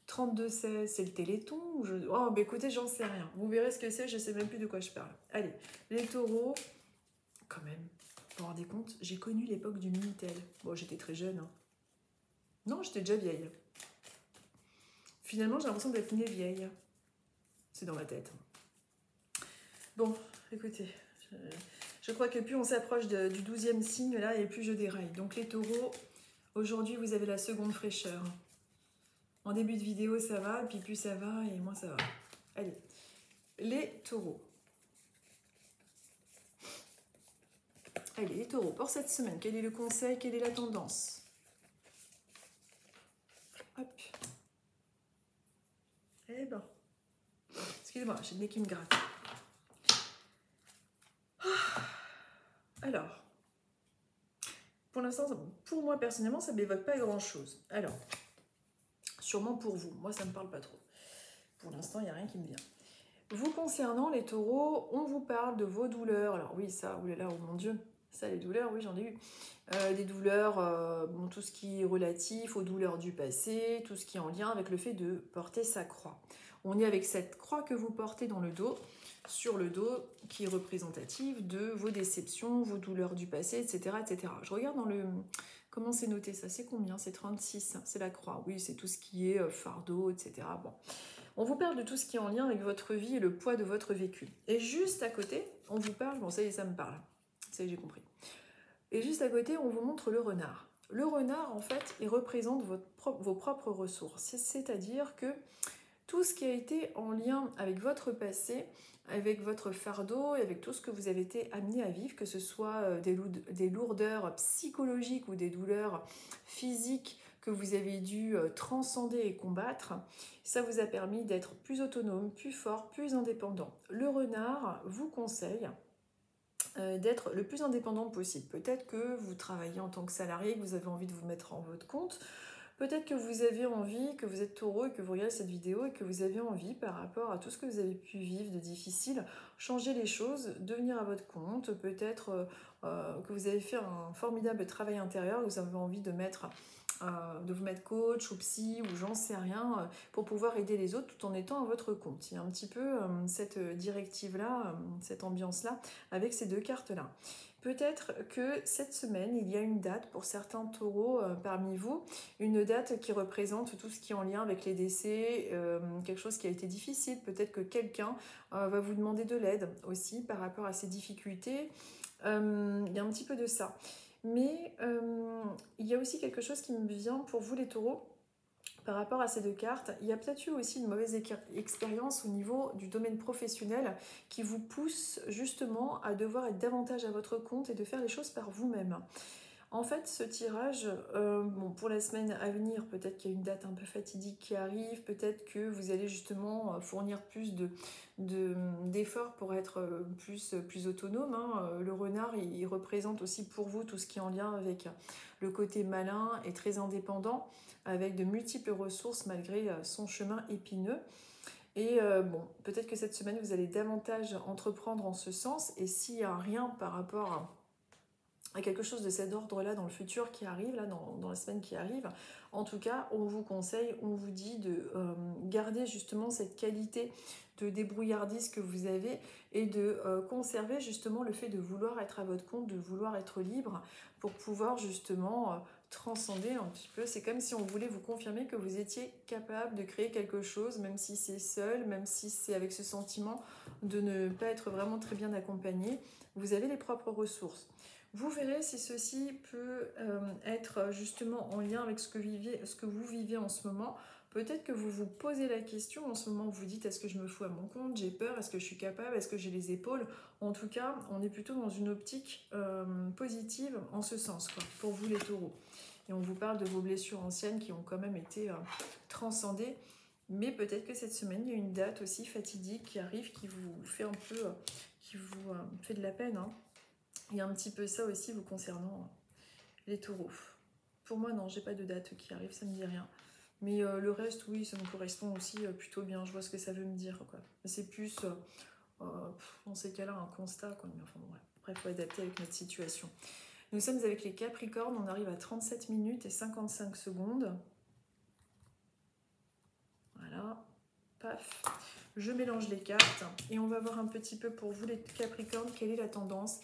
32,16, c'est le Téléthon ou je... Oh, bah écoutez, j'en sais rien. Vous verrez ce que c'est, je sais même plus de quoi je parle. Allez, les taureaux, quand même, vous vous rendez compte, j'ai connu l'époque du Minitel. Bon, j'étais très jeune. Hein. Non, j'étais déjà vieille. Finalement, j'ai l'impression d'être née vieille. C'est dans ma tête. Bon, écoutez, je crois que plus on s'approche du 12e signe, là, et plus je déraille. Donc les taureaux, aujourd'hui, vous avez la seconde fraîcheur. En début de vidéo, ça va, et puis plus ça va, et moins ça va. Allez, les taureaux. Allez, les taureaux, pour cette semaine, quel est le conseil, quelle est la tendance? Hop. Eh ben, excusez-moi, j'ai le nez qui me gratte. Alors, pour l'instant, pour moi personnellement, ça ne m'évoque pas grand-chose. Alors, sûrement pour vous, moi ça ne me parle pas trop. Pour l'instant, il n'y a rien qui me vient. Vous concernant les taureaux, on vous parle de vos douleurs. Alors oui, ça, oulala, oh mon Dieu, ça les douleurs, oui j'en ai eu. Des douleurs, bon, tout ce qui est relatif aux douleurs du passé, tout ce qui est en lien avec le fait de porter sa croix. On est avec cette croix que vous portez dans le dos, sur le dos, qui est représentative de vos déceptions, vos douleurs du passé, etc. etc. Je regarde dans le... Comment c'est noté ça? C'est combien? C'est 36, c'est la croix. Oui, c'est tout ce qui est fardeau, etc. Bon. On vous parle de tout ce qui est en lien avec votre vie et le poids de votre vécu. Et juste à côté, on vous parle... Bon, ça y est, ça me parle. Ça y est, j'ai compris. Et juste à côté, on vous montre le renard. Le renard, en fait, il représente vos propres ressources. C'est-à-dire que tout ce qui a été en lien avec votre passé, avec votre fardeau et avec tout ce que vous avez été amené à vivre, que ce soit des lourdeurs psychologiques ou des douleurs physiques que vous avez dû transcender et combattre, ça vous a permis d'être plus autonome, plus fort, plus indépendant. Le renard vous conseille d'être le plus indépendant possible. Peut-être que vous travaillez en tant que salarié, que vous avez envie de vous mettre en votre compte. Peut-être que vous avez envie, que vous êtes taureau et que vous regardez cette vidéo et que vous avez envie, par rapport à tout ce que vous avez pu vivre de difficile, changer les choses, devenir à votre compte. Peut-être que vous avez fait un formidable travail intérieur, vous avez envie de vous mettre coach ou psy ou j'en sais rien, pour pouvoir aider les autres tout en étant à votre compte. Il y a un petit peu cette directive-là, cette ambiance-là, avec ces deux cartes-là. Peut-être que cette semaine, il y a une date pour certains taureaux parmi vous, une date qui représente tout ce qui est en lien avec les décès, quelque chose qui a été difficile. Peut-être que quelqu'un va vous demander de l'aide aussi par rapport à ces difficultés. Il y a un petit peu de ça. Mais il y a aussi quelque chose qui me vient pour vous les taureaux. Par rapport à ces deux cartes, il y a peut-être eu aussi une mauvaise expérience au niveau du domaine professionnel qui vous pousse justement à devoir être davantage à votre compte et de faire les choses par vous-même. En fait, ce tirage, bon, pour la semaine à venir, peut-être qu'il y a une date un peu fatidique qui arrive, peut-être que vous allez justement fournir plus d'efforts pour être plus autonome. Hein. Le renard, il représente aussi pour vous tout ce qui est en lien avec le côté malin et très indépendant, avec de multiples ressources malgré son chemin épineux. Et bon, peut-être que cette semaine, vous allez davantage entreprendre en ce sens, et s'il n'y a rien par rapport à quelque chose de cet ordre-là dans le futur qui arrive, là, dans la semaine qui arrive, en tout cas, on vous conseille, on vous dit de garder justement cette qualité de débrouillardise que vous avez et de conserver justement le fait de vouloir être à votre compte, de vouloir être libre pour pouvoir justement transcender un petit peu. C'est comme si on voulait vous confirmer que vous étiez capable de créer quelque chose, même si c'est seul, même si c'est avec ce sentiment de ne pas être vraiment très bien accompagné. Vous avez les propres ressources. Vous verrez si ceci peut être justement en lien avec ce que vous vivez en ce moment. Peut-être que vous vous posez la question en ce moment, vous dites est-ce que je me fous à mon compte, j'ai peur, est-ce que je suis capable, est-ce que j'ai les épaules. En tout cas, on est plutôt dans une optique positive en ce sens, quoi, pour vous les taureaux. Et on vous parle de vos blessures anciennes qui ont quand même été transcendées. Mais peut-être que cette semaine, il y a une date aussi fatidique qui arrive, qui vous fait un peu, qui vous fait de la peine, hein. Il y a un petit peu ça aussi vous concernant les taureaux. Pour moi, non, j'ai pas de date qui arrive, ça me dit rien. Mais le reste, oui, ça me correspond aussi plutôt bien. Je vois ce que ça veut me dire, quoi. C'est plus, dans ces cas-là, un constat, quoi. Mais enfin, bref, il faut adapter avec notre situation. Nous sommes avec les Capricornes, on arrive à 37 minutes et 55 secondes. Voilà, paf. Je mélange les cartes et on va voir un petit peu pour vous les Capricornes, quelle est la tendance.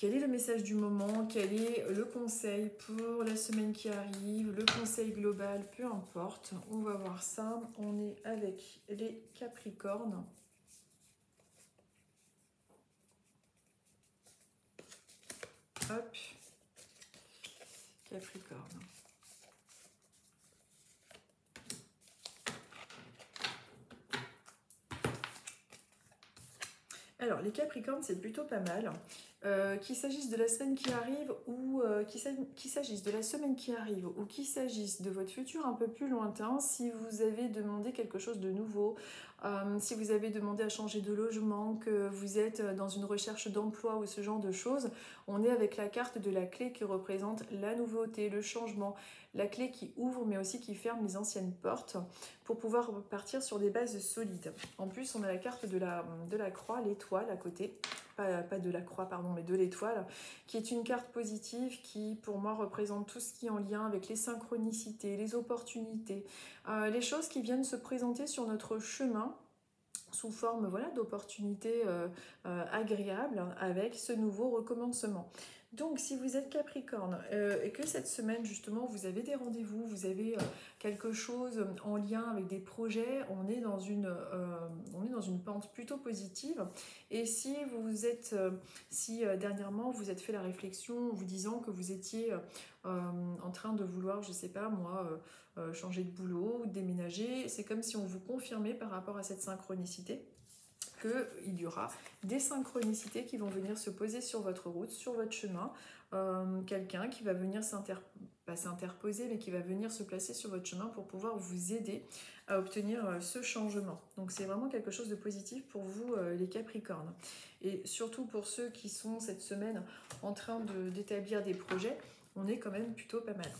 Quel est le message du moment? Quel est le conseil pour la semaine qui arrive? Le conseil global, peu importe. On va voir ça. On est avec les Capricornes. Hop. Capricorne. Alors, les Capricornes, c'est plutôt pas mal. Qu'il s'agisse de la semaine qui arrive ou qu'il s'agisse de la semaine qui arrive ou qu'il s'agisse de votre futur un peu plus lointain, si vous avez demandé quelque chose de nouveau, si vous avez demandé à changer de logement, que vous êtes dans une recherche d'emploi ou ce genre de choses, on est avec la carte de la clé qui représente la nouveauté, le changement, la clé qui ouvre mais aussi qui ferme les anciennes portes pour pouvoir partir sur des bases solides. En plus, on a la carte de la croix, l'étoile à côté. Pas de la croix, pardon, mais de l'étoile, qui est une carte positive qui, pour moi, représente tout ce qui est en lien avec les synchronicités, les opportunités, les choses qui viennent se présenter sur notre chemin sous forme voilà, d'opportunités agréables avec ce nouveau recommencement. Donc, si vous êtes Capricorne et que cette semaine, justement, vous avez des rendez-vous, vous avez quelque chose en lien avec des projets, on est dans une pente plutôt positive. Et si vous êtes, dernièrement, vous êtes fait la réflexion en vous disant que vous étiez en train de vouloir, je sais pas moi, changer de boulot ou déménager, c'est comme si on vous confirmait par rapport à cette synchronicité qu'il y aura des synchronicités qui vont venir se poser sur votre route, sur votre chemin. Quelqu'un qui va venir pas s'interposer, mais qui va venir se placer sur votre chemin pour pouvoir vous aider à obtenir ce changement. Donc c'est vraiment quelque chose de positif pour vous, les Capricornes. Et surtout pour ceux qui sont cette semaine en train d'établir des projets, on est quand même plutôt pas mal.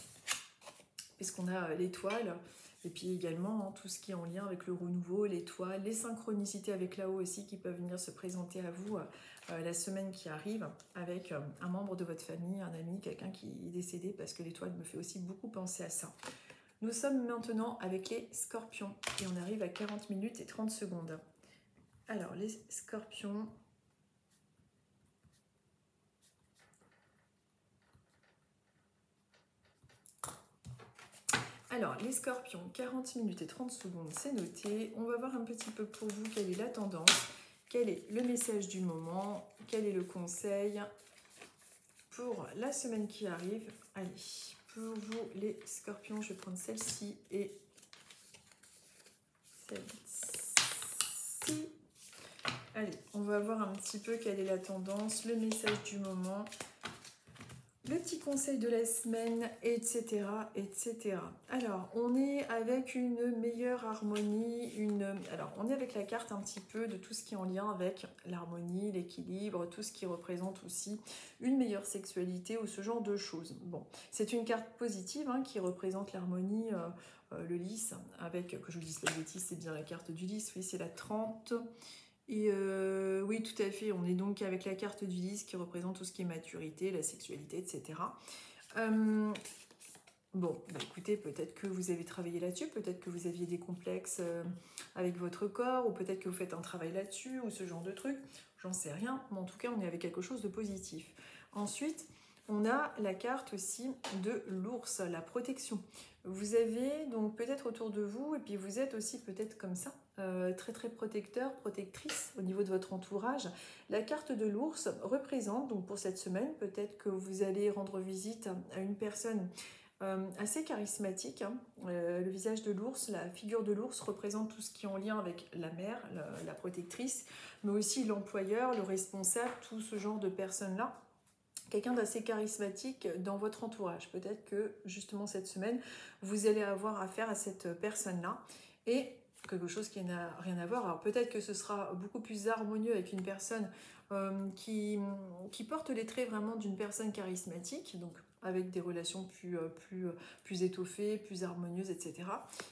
Puisqu'on a l'étoile, et puis également tout ce qui est en lien avec le renouveau, l'étoile, les synchronicités avec là-haut aussi qui peuvent venir se présenter à vous la semaine qui arrive avec un membre de votre famille, un ami, quelqu'un qui est décédé, parce que l'étoile me fait aussi beaucoup penser à ça. Nous sommes maintenant avec les scorpions et on arrive à 40 minutes et 30 secondes. Alors les scorpions... Alors, les scorpions, 40 minutes et 30 secondes, c'est noté. On va voir un petit peu pour vous quelle est la tendance, quel est le message du moment, quel est le conseil pour la semaine qui arrive. Allez, pour vous les scorpions, je vais prendre celle-ci et celle-ci. Allez, on va voir un petit peu quelle est la tendance, le message du moment, le petit conseil de la semaine, etc., etc. Alors, on est avec une meilleure harmonie, alors on est avec la carte un petit peu de tout ce qui est en lien avec l'harmonie, l'équilibre, tout ce qui représente aussi une meilleure sexualité ou ce genre de choses. Bon, c'est une carte positive qui représente l'harmonie, le lys, avec, que je vous dise pas de bêtises, c'est bien la carte du lys, oui, c'est la 30. Et oui, tout à fait, on est donc avec la carte du lys qui représente tout ce qui est maturité, la sexualité, etc. Bon, bah écoutez, peut-être que vous avez travaillé là-dessus, peut-être que vous aviez des complexes avec votre corps, ou peut-être que vous faites un travail là-dessus, ou ce genre de truc, j'en sais rien, mais en tout cas, on est avec quelque chose de positif. Ensuite, on a la carte aussi de l'ours, la protection. Vous avez donc peut-être autour de vous, et puis vous êtes aussi peut-être comme ça, très très protecteur, protectrice au niveau de votre entourage. La carte de l'ours représente, donc pour cette semaine, peut-être que vous allez rendre visite à une personne assez charismatique. Le visage de l'ours, la figure de l'ours représente tout ce qui est en lien avec la mère, la protectrice, mais aussi l'employeur, le responsable, tout ce genre de personnes-là. Quelqu'un d'assez charismatique dans votre entourage. Peut-être que justement cette semaine, vous allez avoir affaire à cette personne-là. Et quelque chose qui n'a rien à voir. Alors peut-être que ce sera beaucoup plus harmonieux avec une personne qui porte les traits vraiment d'une personne charismatique, donc avec des relations plus étoffées, plus harmonieuses, etc.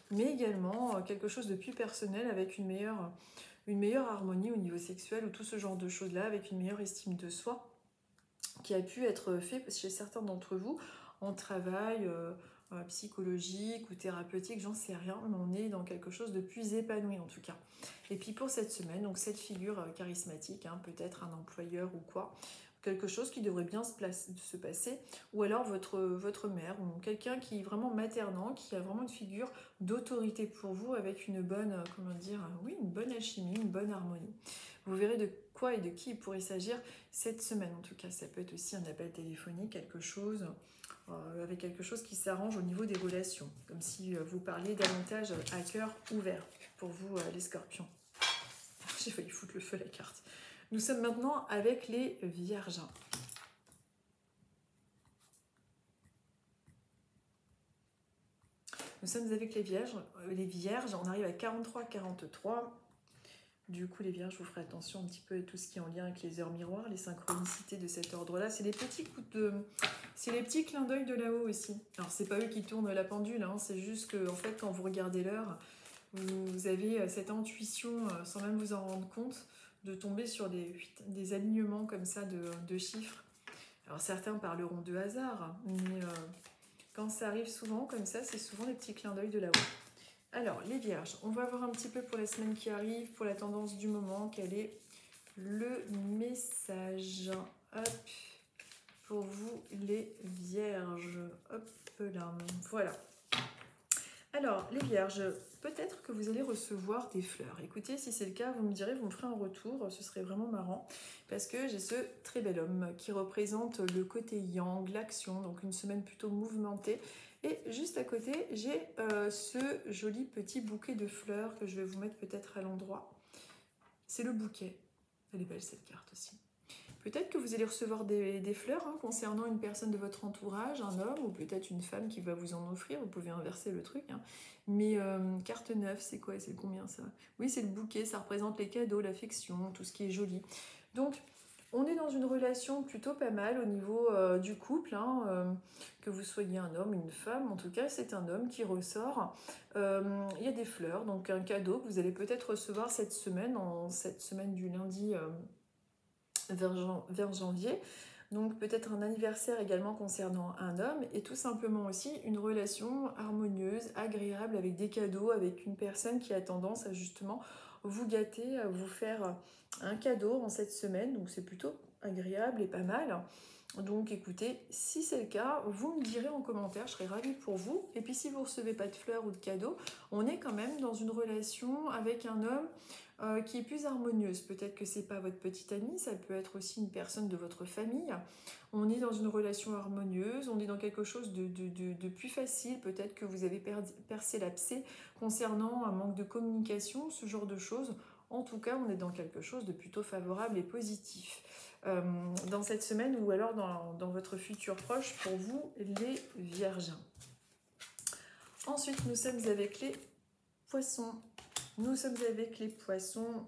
Mais également quelque chose de plus personnel avec une meilleure harmonie au niveau sexuel ou tout ce genre de choses-là, avec une meilleure estime de soi qui a pu être fait chez certains d'entre vous en travail psychologique ou thérapeutique, j'en sais rien, mais on est dans quelque chose de plus épanoui en tout cas. Et puis pour cette semaine, donc cette figure charismatique, peut-être un employeur ou quoi, quelque chose qui devrait bien se passer, ou alors votre mère, ou quelqu'un qui est vraiment maternant, qui a vraiment une figure d'autorité pour vous, avec une bonne, une bonne alchimie, une bonne harmonie. Vous verrez de quoi et de qui il pourrait s'agir cette semaine. En tout cas, ça peut être aussi un appel téléphonique, quelque chose avec quelque chose qui s'arrange au niveau des relations, comme si vous parliez davantage à cœur ouvert pour vous, les scorpions. J'ai failli foutre le feu à la carte. Nous sommes maintenant avec les vierges. Nous sommes avec les vierges. On arrive à 43-43. Du coup, les vierges, vous ferez attention un petit peu à tout ce qui est en lien avec les heures miroirs, les synchronicités de cet ordre-là. C'est les petits coups de... C'est les petits clins d'œil de là-haut aussi. Alors, c'est pas eux qui tournent la pendule, c'est juste que, en fait, quand vous regardez l'heure, vous avez cette intuition, sans même vous en rendre compte, de tomber sur des alignements comme ça de chiffres. Alors, certains parleront de hasard, mais quand ça arrive souvent comme ça, c'est souvent les petits clins d'œil de là-haut. Alors, les vierges, on va voir un petit peu pour la semaine qui arrive, pour la tendance du moment, quel est le message. Hop. pour vous les vierges. Hop là, voilà. Alors, les vierges, peut-être que vous allez recevoir des fleurs. Écoutez, si c'est le cas, vous me direz, vous me ferez un retour, ce serait vraiment marrant. Parce que j'ai ce très bel homme qui représente le côté yang, l'action, donc une semaine plutôt mouvementée. Et juste à côté, j'ai ce joli petit bouquet de fleurs que je vais vous mettre peut-être à l'endroit. C'est le bouquet. Elle est belle cette carte aussi. Peut-être que vous allez recevoir des fleurs concernant une personne de votre entourage, un homme ou peut-être une femme qui va vous en offrir. Vous pouvez inverser le truc. Mais carte 9, c'est quoi? C'est combien ça? Oui, c'est le bouquet, ça représente les cadeaux, l'affection, tout ce qui est joli. Donc, on est dans une relation plutôt pas mal au niveau du couple. Que vous soyez un homme, une femme, en tout cas, c'est un homme qui ressort. Il y a des fleurs, donc un cadeau que vous allez peut-être recevoir cette semaine du lundi vers janvier. Donc peut-être un anniversaire également concernant un homme et tout simplement aussi une relation harmonieuse, agréable avec des cadeaux, avec une personne qui a tendance à justement vous gâter, à vous faire un cadeau en cette semaine. Donc c'est plutôt agréable et pas mal. Donc écoutez, si c'est le cas, vous me direz en commentaire, je serai ravie pour vous. Et puis si vous ne recevez pas de fleurs ou de cadeaux, on est quand même dans une relation avec un homme qui est plus harmonieuse. Peut-être que c'est pas votre petite amie, ça peut être aussi une personne de votre famille. On est dans une relation harmonieuse, on est dans quelque chose de plus facile. Peut-être que vous avez percé l'abcès concernant un manque de communication, ce genre de choses. En tout cas, on est dans quelque chose de plutôt favorable et positif. Dans cette semaine ou alors dans votre futur proche pour vous les vierges. Ensuite, nous sommes avec les poissons. Nous sommes avec les poissons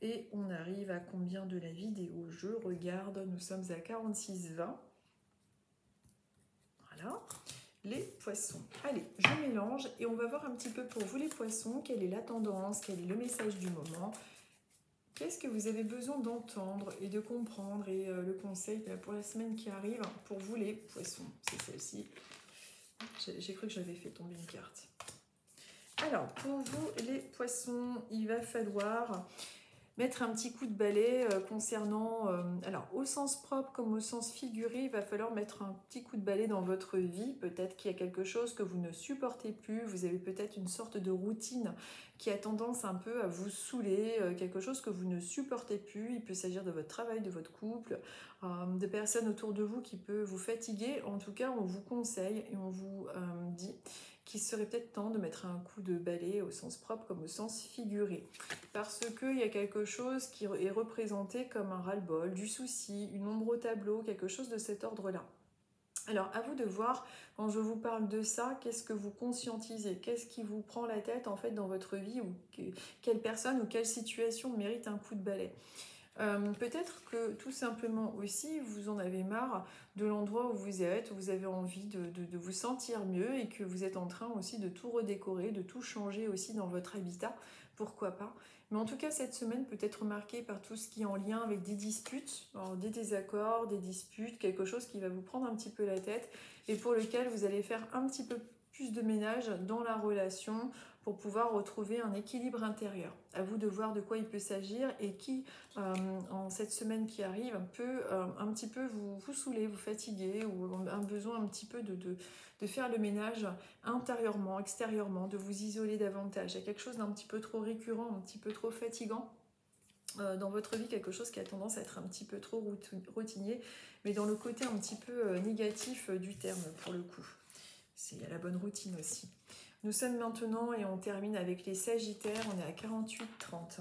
et on arrive à combien de la vidéo? Je regarde, nous sommes à 46,20. Voilà, les poissons. Allez, je mélange et on va voir un petit peu pour vous les poissons, quelle est la tendance, quel est le message du moment. Qu'est-ce que vous avez besoin d'entendre et de comprendre? Et le conseil pour la semaine qui arrive, pour vous les poissons, c'est celle-ci. J'ai cru que j'avais fait tomber une carte. Alors, pour vous les poissons, il va falloir mettre un petit coup de balai concernant, alors au sens propre comme au sens figuré, il va falloir mettre un petit coup de balai dans votre vie. Peut-être qu'il y a quelque chose que vous ne supportez plus, vous avez peut-être une sorte de routine qui a tendance un peu à vous saouler, quelque chose que vous ne supportez plus. Il peut s'agir de votre travail, de votre couple, de personnes autour de vous qui peuvent vous fatiguer. En tout cas, on vous conseille et on vous dit qu'il serait peut-être temps de mettre un coup de balai au sens propre comme au sens figuré. Parce qu'il y a quelque chose qui est représenté comme un ras-le-bol, du souci, une ombre au tableau, quelque chose de cet ordre-là. Alors, à vous de voir, quand je vous parle de ça, qu'est-ce que vous conscientisez? Qu'est-ce qui vous prend la tête, en fait, dans votre vie? Ou quelle personne ou quelle situation mérite un coup de balai? Peut-être que tout simplement aussi vous en avez marre de l'endroit où vous êtes, où vous avez envie de vous sentir mieux et que vous êtes en train aussi de tout redécorer, de tout changer aussi dans votre habitat, pourquoi pas. Mais en tout cas, cette semaine peut être marquée par tout ce qui est en lien avec des disputes, alors des désaccords, des disputes, quelque chose qui va vous prendre un petit peu la tête et pour lequel vous allez faire un petit peu plus de ménage dans la relation pour pouvoir retrouver un équilibre intérieur. À vous de voir de quoi il peut s'agir et qui, en cette semaine qui arrive, peut un petit peu vous saouler, vous fatiguer ou un besoin un petit peu de faire le ménage intérieurement, extérieurement, de vous isoler davantage. Il y a quelque chose d'un petit peu trop récurrent, un petit peu trop fatigant dans votre vie, quelque chose qui a tendance à être un petit peu trop routinier, mais dans le côté un petit peu négatif du terme pour le coup. Il y a la bonne routine aussi. Nous sommes maintenant et on termine avec les Sagittaires, on est à 48-30.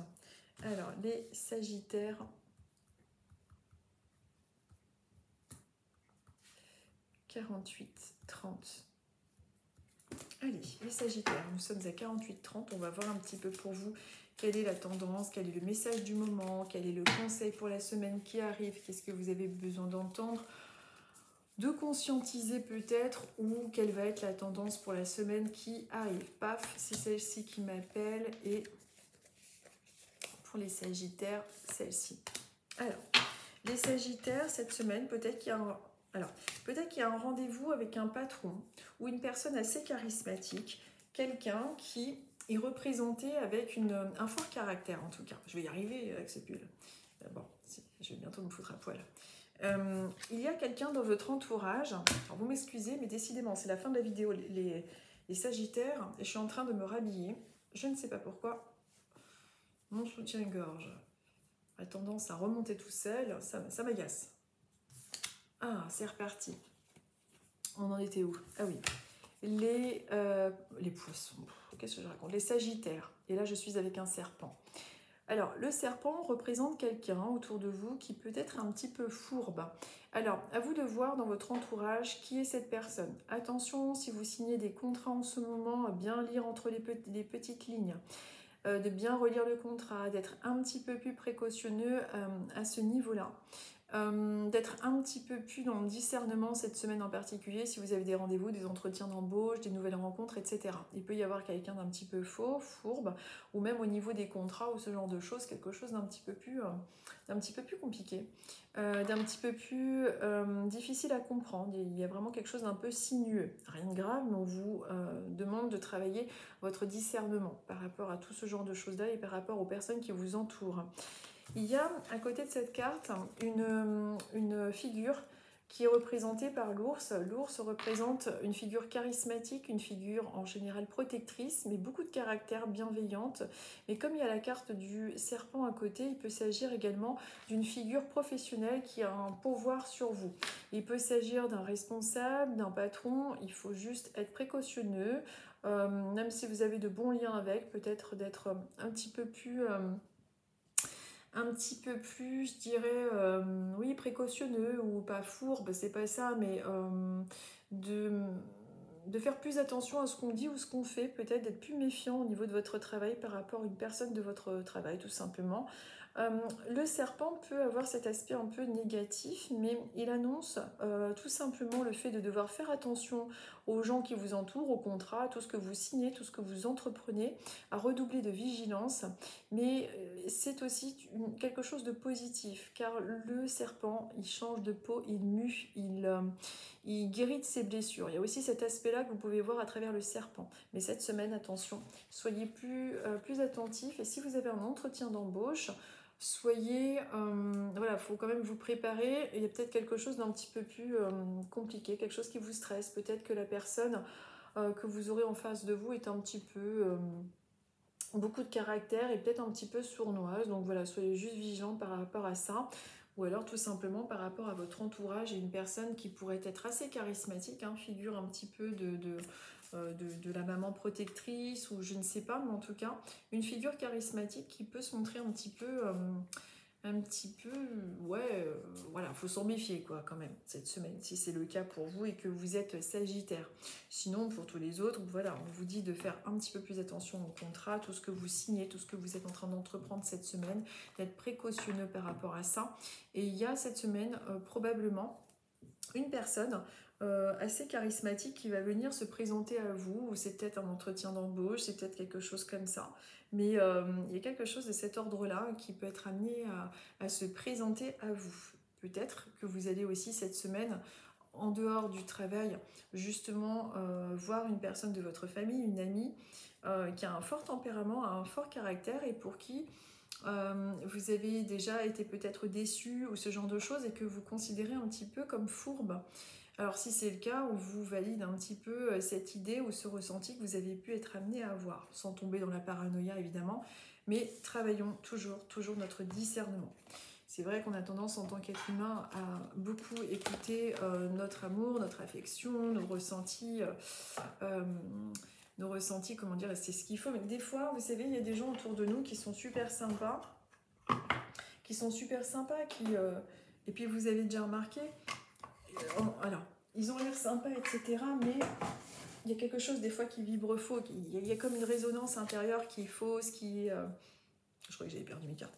Alors, les Sagittaires, « 48-30. Allez, les Sagittaires, nous sommes à 48-30. On va voir un petit peu pour vous quelle est la tendance, quel est le message du moment, quel est le conseil pour la semaine qui arrive, qu'est-ce que vous avez besoin d'entendre, de conscientiser peut-être, ou quelle va être la tendance pour la semaine qui arrive. Paf, c'est celle-ci qui m'appelle et pour les Sagittaires, celle-ci. Alors, les Sagittaires, cette semaine, peut-être qu'il y a un rendez-vous avec un patron ou une personne assez charismatique, quelqu'un qui est représenté avec un fort caractère en tout cas. Je vais y arriver avec ce pull. Bon, je vais bientôt me foutre à poil. Il y a quelqu'un dans votre entourage, alors vous m'excusez, mais décidément, c'est la fin de la vidéo, les Sagittaires, et je suis en train de me rhabiller. Je ne sais pas pourquoi. Mon soutien-gorge a tendance à remonter tout seul, ça m'agace. Ah, c'est reparti. On en était où? Ah oui. Les poissons, qu'est-ce que je raconte? Les Sagittaires. Et là, je suis avec un serpent. Alors, le serpent représente quelqu'un autour de vous qui peut être un petit peu fourbe. Alors, à vous de voir dans votre entourage qui est cette personne. Attention, si vous signez des contrats en ce moment, bien lire entre les petites lignes. De bien relire le contrat, d'être un petit peu plus précautionneux à ce niveau-là. D'être un petit peu plus dans le discernement cette semaine en particulier, si vous avez des rendez-vous, des entretiens d'embauche, des nouvelles rencontres, etc. Il peut y avoir quelqu'un d'un petit peu faux, fourbe, ou même au niveau des contrats ou ce genre de choses, quelque chose d'un petit peu plus compliqué, d'un petit peu plus difficile à comprendre. Il y a vraiment quelque chose d'un peu sinueux. Rien de grave, mais on vous demande de travailler votre discernement par rapport à tout ce genre de choses-là et par rapport aux personnes qui vous entourent. Il y a à côté de cette carte une figure qui est représentée par l'ours. L'ours représente une figure charismatique, une figure en général protectrice, mais beaucoup de caractère, bienveillante. Mais comme il y a la carte du serpent à côté, il peut s'agir également d'une figure professionnelle qui a un pouvoir sur vous. Il peut s'agir d'un responsable, d'un patron, il faut juste être précautionneux, même si vous avez de bons liens avec, peut-être d'être un petit peu plus... je dirais, oui, précautionneux ou pas fourbe, c'est pas ça, mais de faire plus attention à ce qu'on dit ou ce qu'on fait, peut-être d'être plus méfiant au niveau de votre travail par rapport à une personne de votre travail, tout simplement. Le serpent peut avoir cet aspect un peu négatif, mais il annonce tout simplement le fait de devoir faire attention aux gens qui vous entourent, au contrat, à tout ce que vous signez, tout ce que vous entreprenez, à redoubler de vigilance. Mais c'est aussi quelque chose de positif, car le serpent, il change de peau, il mue, il guérit de ses blessures. Il y a aussi cet aspect-là que vous pouvez voir à travers le serpent. Mais cette semaine, attention, soyez plus attentifs. Et si vous avez un entretien d'embauche, soyez... voilà, il faut quand même vous préparer. Il y a peut-être quelque chose d'un petit peu plus compliqué, quelque chose qui vous stresse. Peut-être que la personne que vous aurez en face de vous est un petit peu... beaucoup de caractère et peut-être un petit peu sournoise. Donc voilà, soyez juste vigilants par rapport à ça. Ou alors tout simplement par rapport à votre entourage et une personne qui pourrait être assez charismatique, hein, figure un petit peu de la maman protectrice ou je ne sais pas, mais en tout cas, une figure charismatique qui peut se montrer un petit peu, ouais, voilà, faut s'en méfier quoi quand même cette semaine, si c'est le cas pour vous et que vous êtes Sagittaire. Sinon, pour tous les autres, voilà, on vous dit de faire un petit peu plus attention au contrat, tout ce que vous signez, tout ce que vous êtes en train d'entreprendre cette semaine, d'être précautionneux par rapport à ça. Et il y a cette semaine probablement une personne assez charismatique qui va venir se présenter à vous, ou c'est peut-être un entretien d'embauche, c'est peut-être quelque chose comme ça, mais il y a quelque chose de cet ordre-là qui peut être amené à se présenter à vous. Peut-être que vous allez aussi cette semaine, en dehors du travail, justement voir une personne de votre famille, une amie, qui a un fort tempérament, un fort caractère et pour qui vous avez déjà été peut-être déçu ou ce genre de choses et que vous considérez un petit peu comme fourbe. Alors si c'est le cas, on vous valide un petit peu cette idée ou ce ressenti que vous avez pu être amené à avoir, sans tomber dans la paranoïa évidemment, mais travaillons toujours notre discernement. C'est vrai qu'on a tendance en tant qu'être humain à beaucoup écouter notre amour, notre affection, nos ressentis, comment dire, c'est ce qu'il faut. Mais des fois, vous savez, il y a des gens autour de nous qui sont super sympas, et puis vous avez déjà remarqué, alors, ils ont l'air sympas, etc., mais il y a quelque chose des fois qui vibre faux, il y a comme une résonance intérieure qui est fausse, je crois que j'avais perdu mes cartes.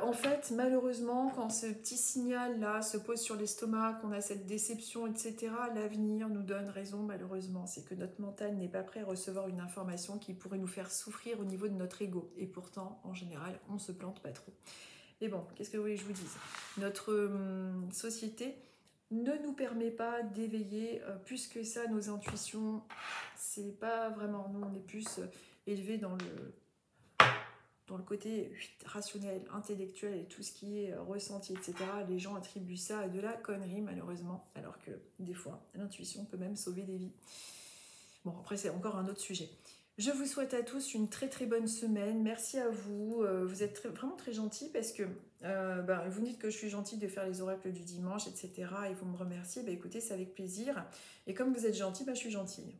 En fait, malheureusement, quand ce petit signal-là se pose sur l'estomac, qu'on a cette déception, etc., l'avenir nous donne raison, malheureusement. C'est que notre mental n'est pas prêt à recevoir une information qui pourrait nous faire souffrir au niveau de notre ego. Et pourtant, en général, on ne se plante pas trop. Mais bon, qu'est-ce que vous voulez que je vous dise? Notre société ne nous permet pas d'éveiller plus que ça nos intuitions. C'est pas vraiment... Nous, on est plus élevés dans le côté rationnel, intellectuel et tout ce qui est ressenti, etc., les gens attribuent ça à de la connerie, malheureusement, alors que des fois, l'intuition peut même sauver des vies. Bon, après, c'est encore un autre sujet. Je vous souhaite à tous une très très bonne semaine. Merci à vous. Vous êtes vraiment très gentils parce que vous me dites que je suis gentille de faire les oracles du dimanche, etc. Et vous me remerciez. Écoutez, c'est avec plaisir. Et comme vous êtes gentils, je suis gentille.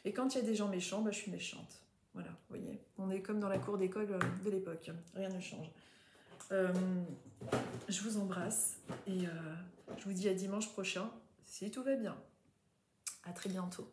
Et quand il y a des gens méchants, je suis méchante. Voilà, vous voyez. On est comme dans la cour d'école de l'époque. Rien ne change. Je vous embrasse et je vous dis à dimanche prochain, si tout va bien. À très bientôt.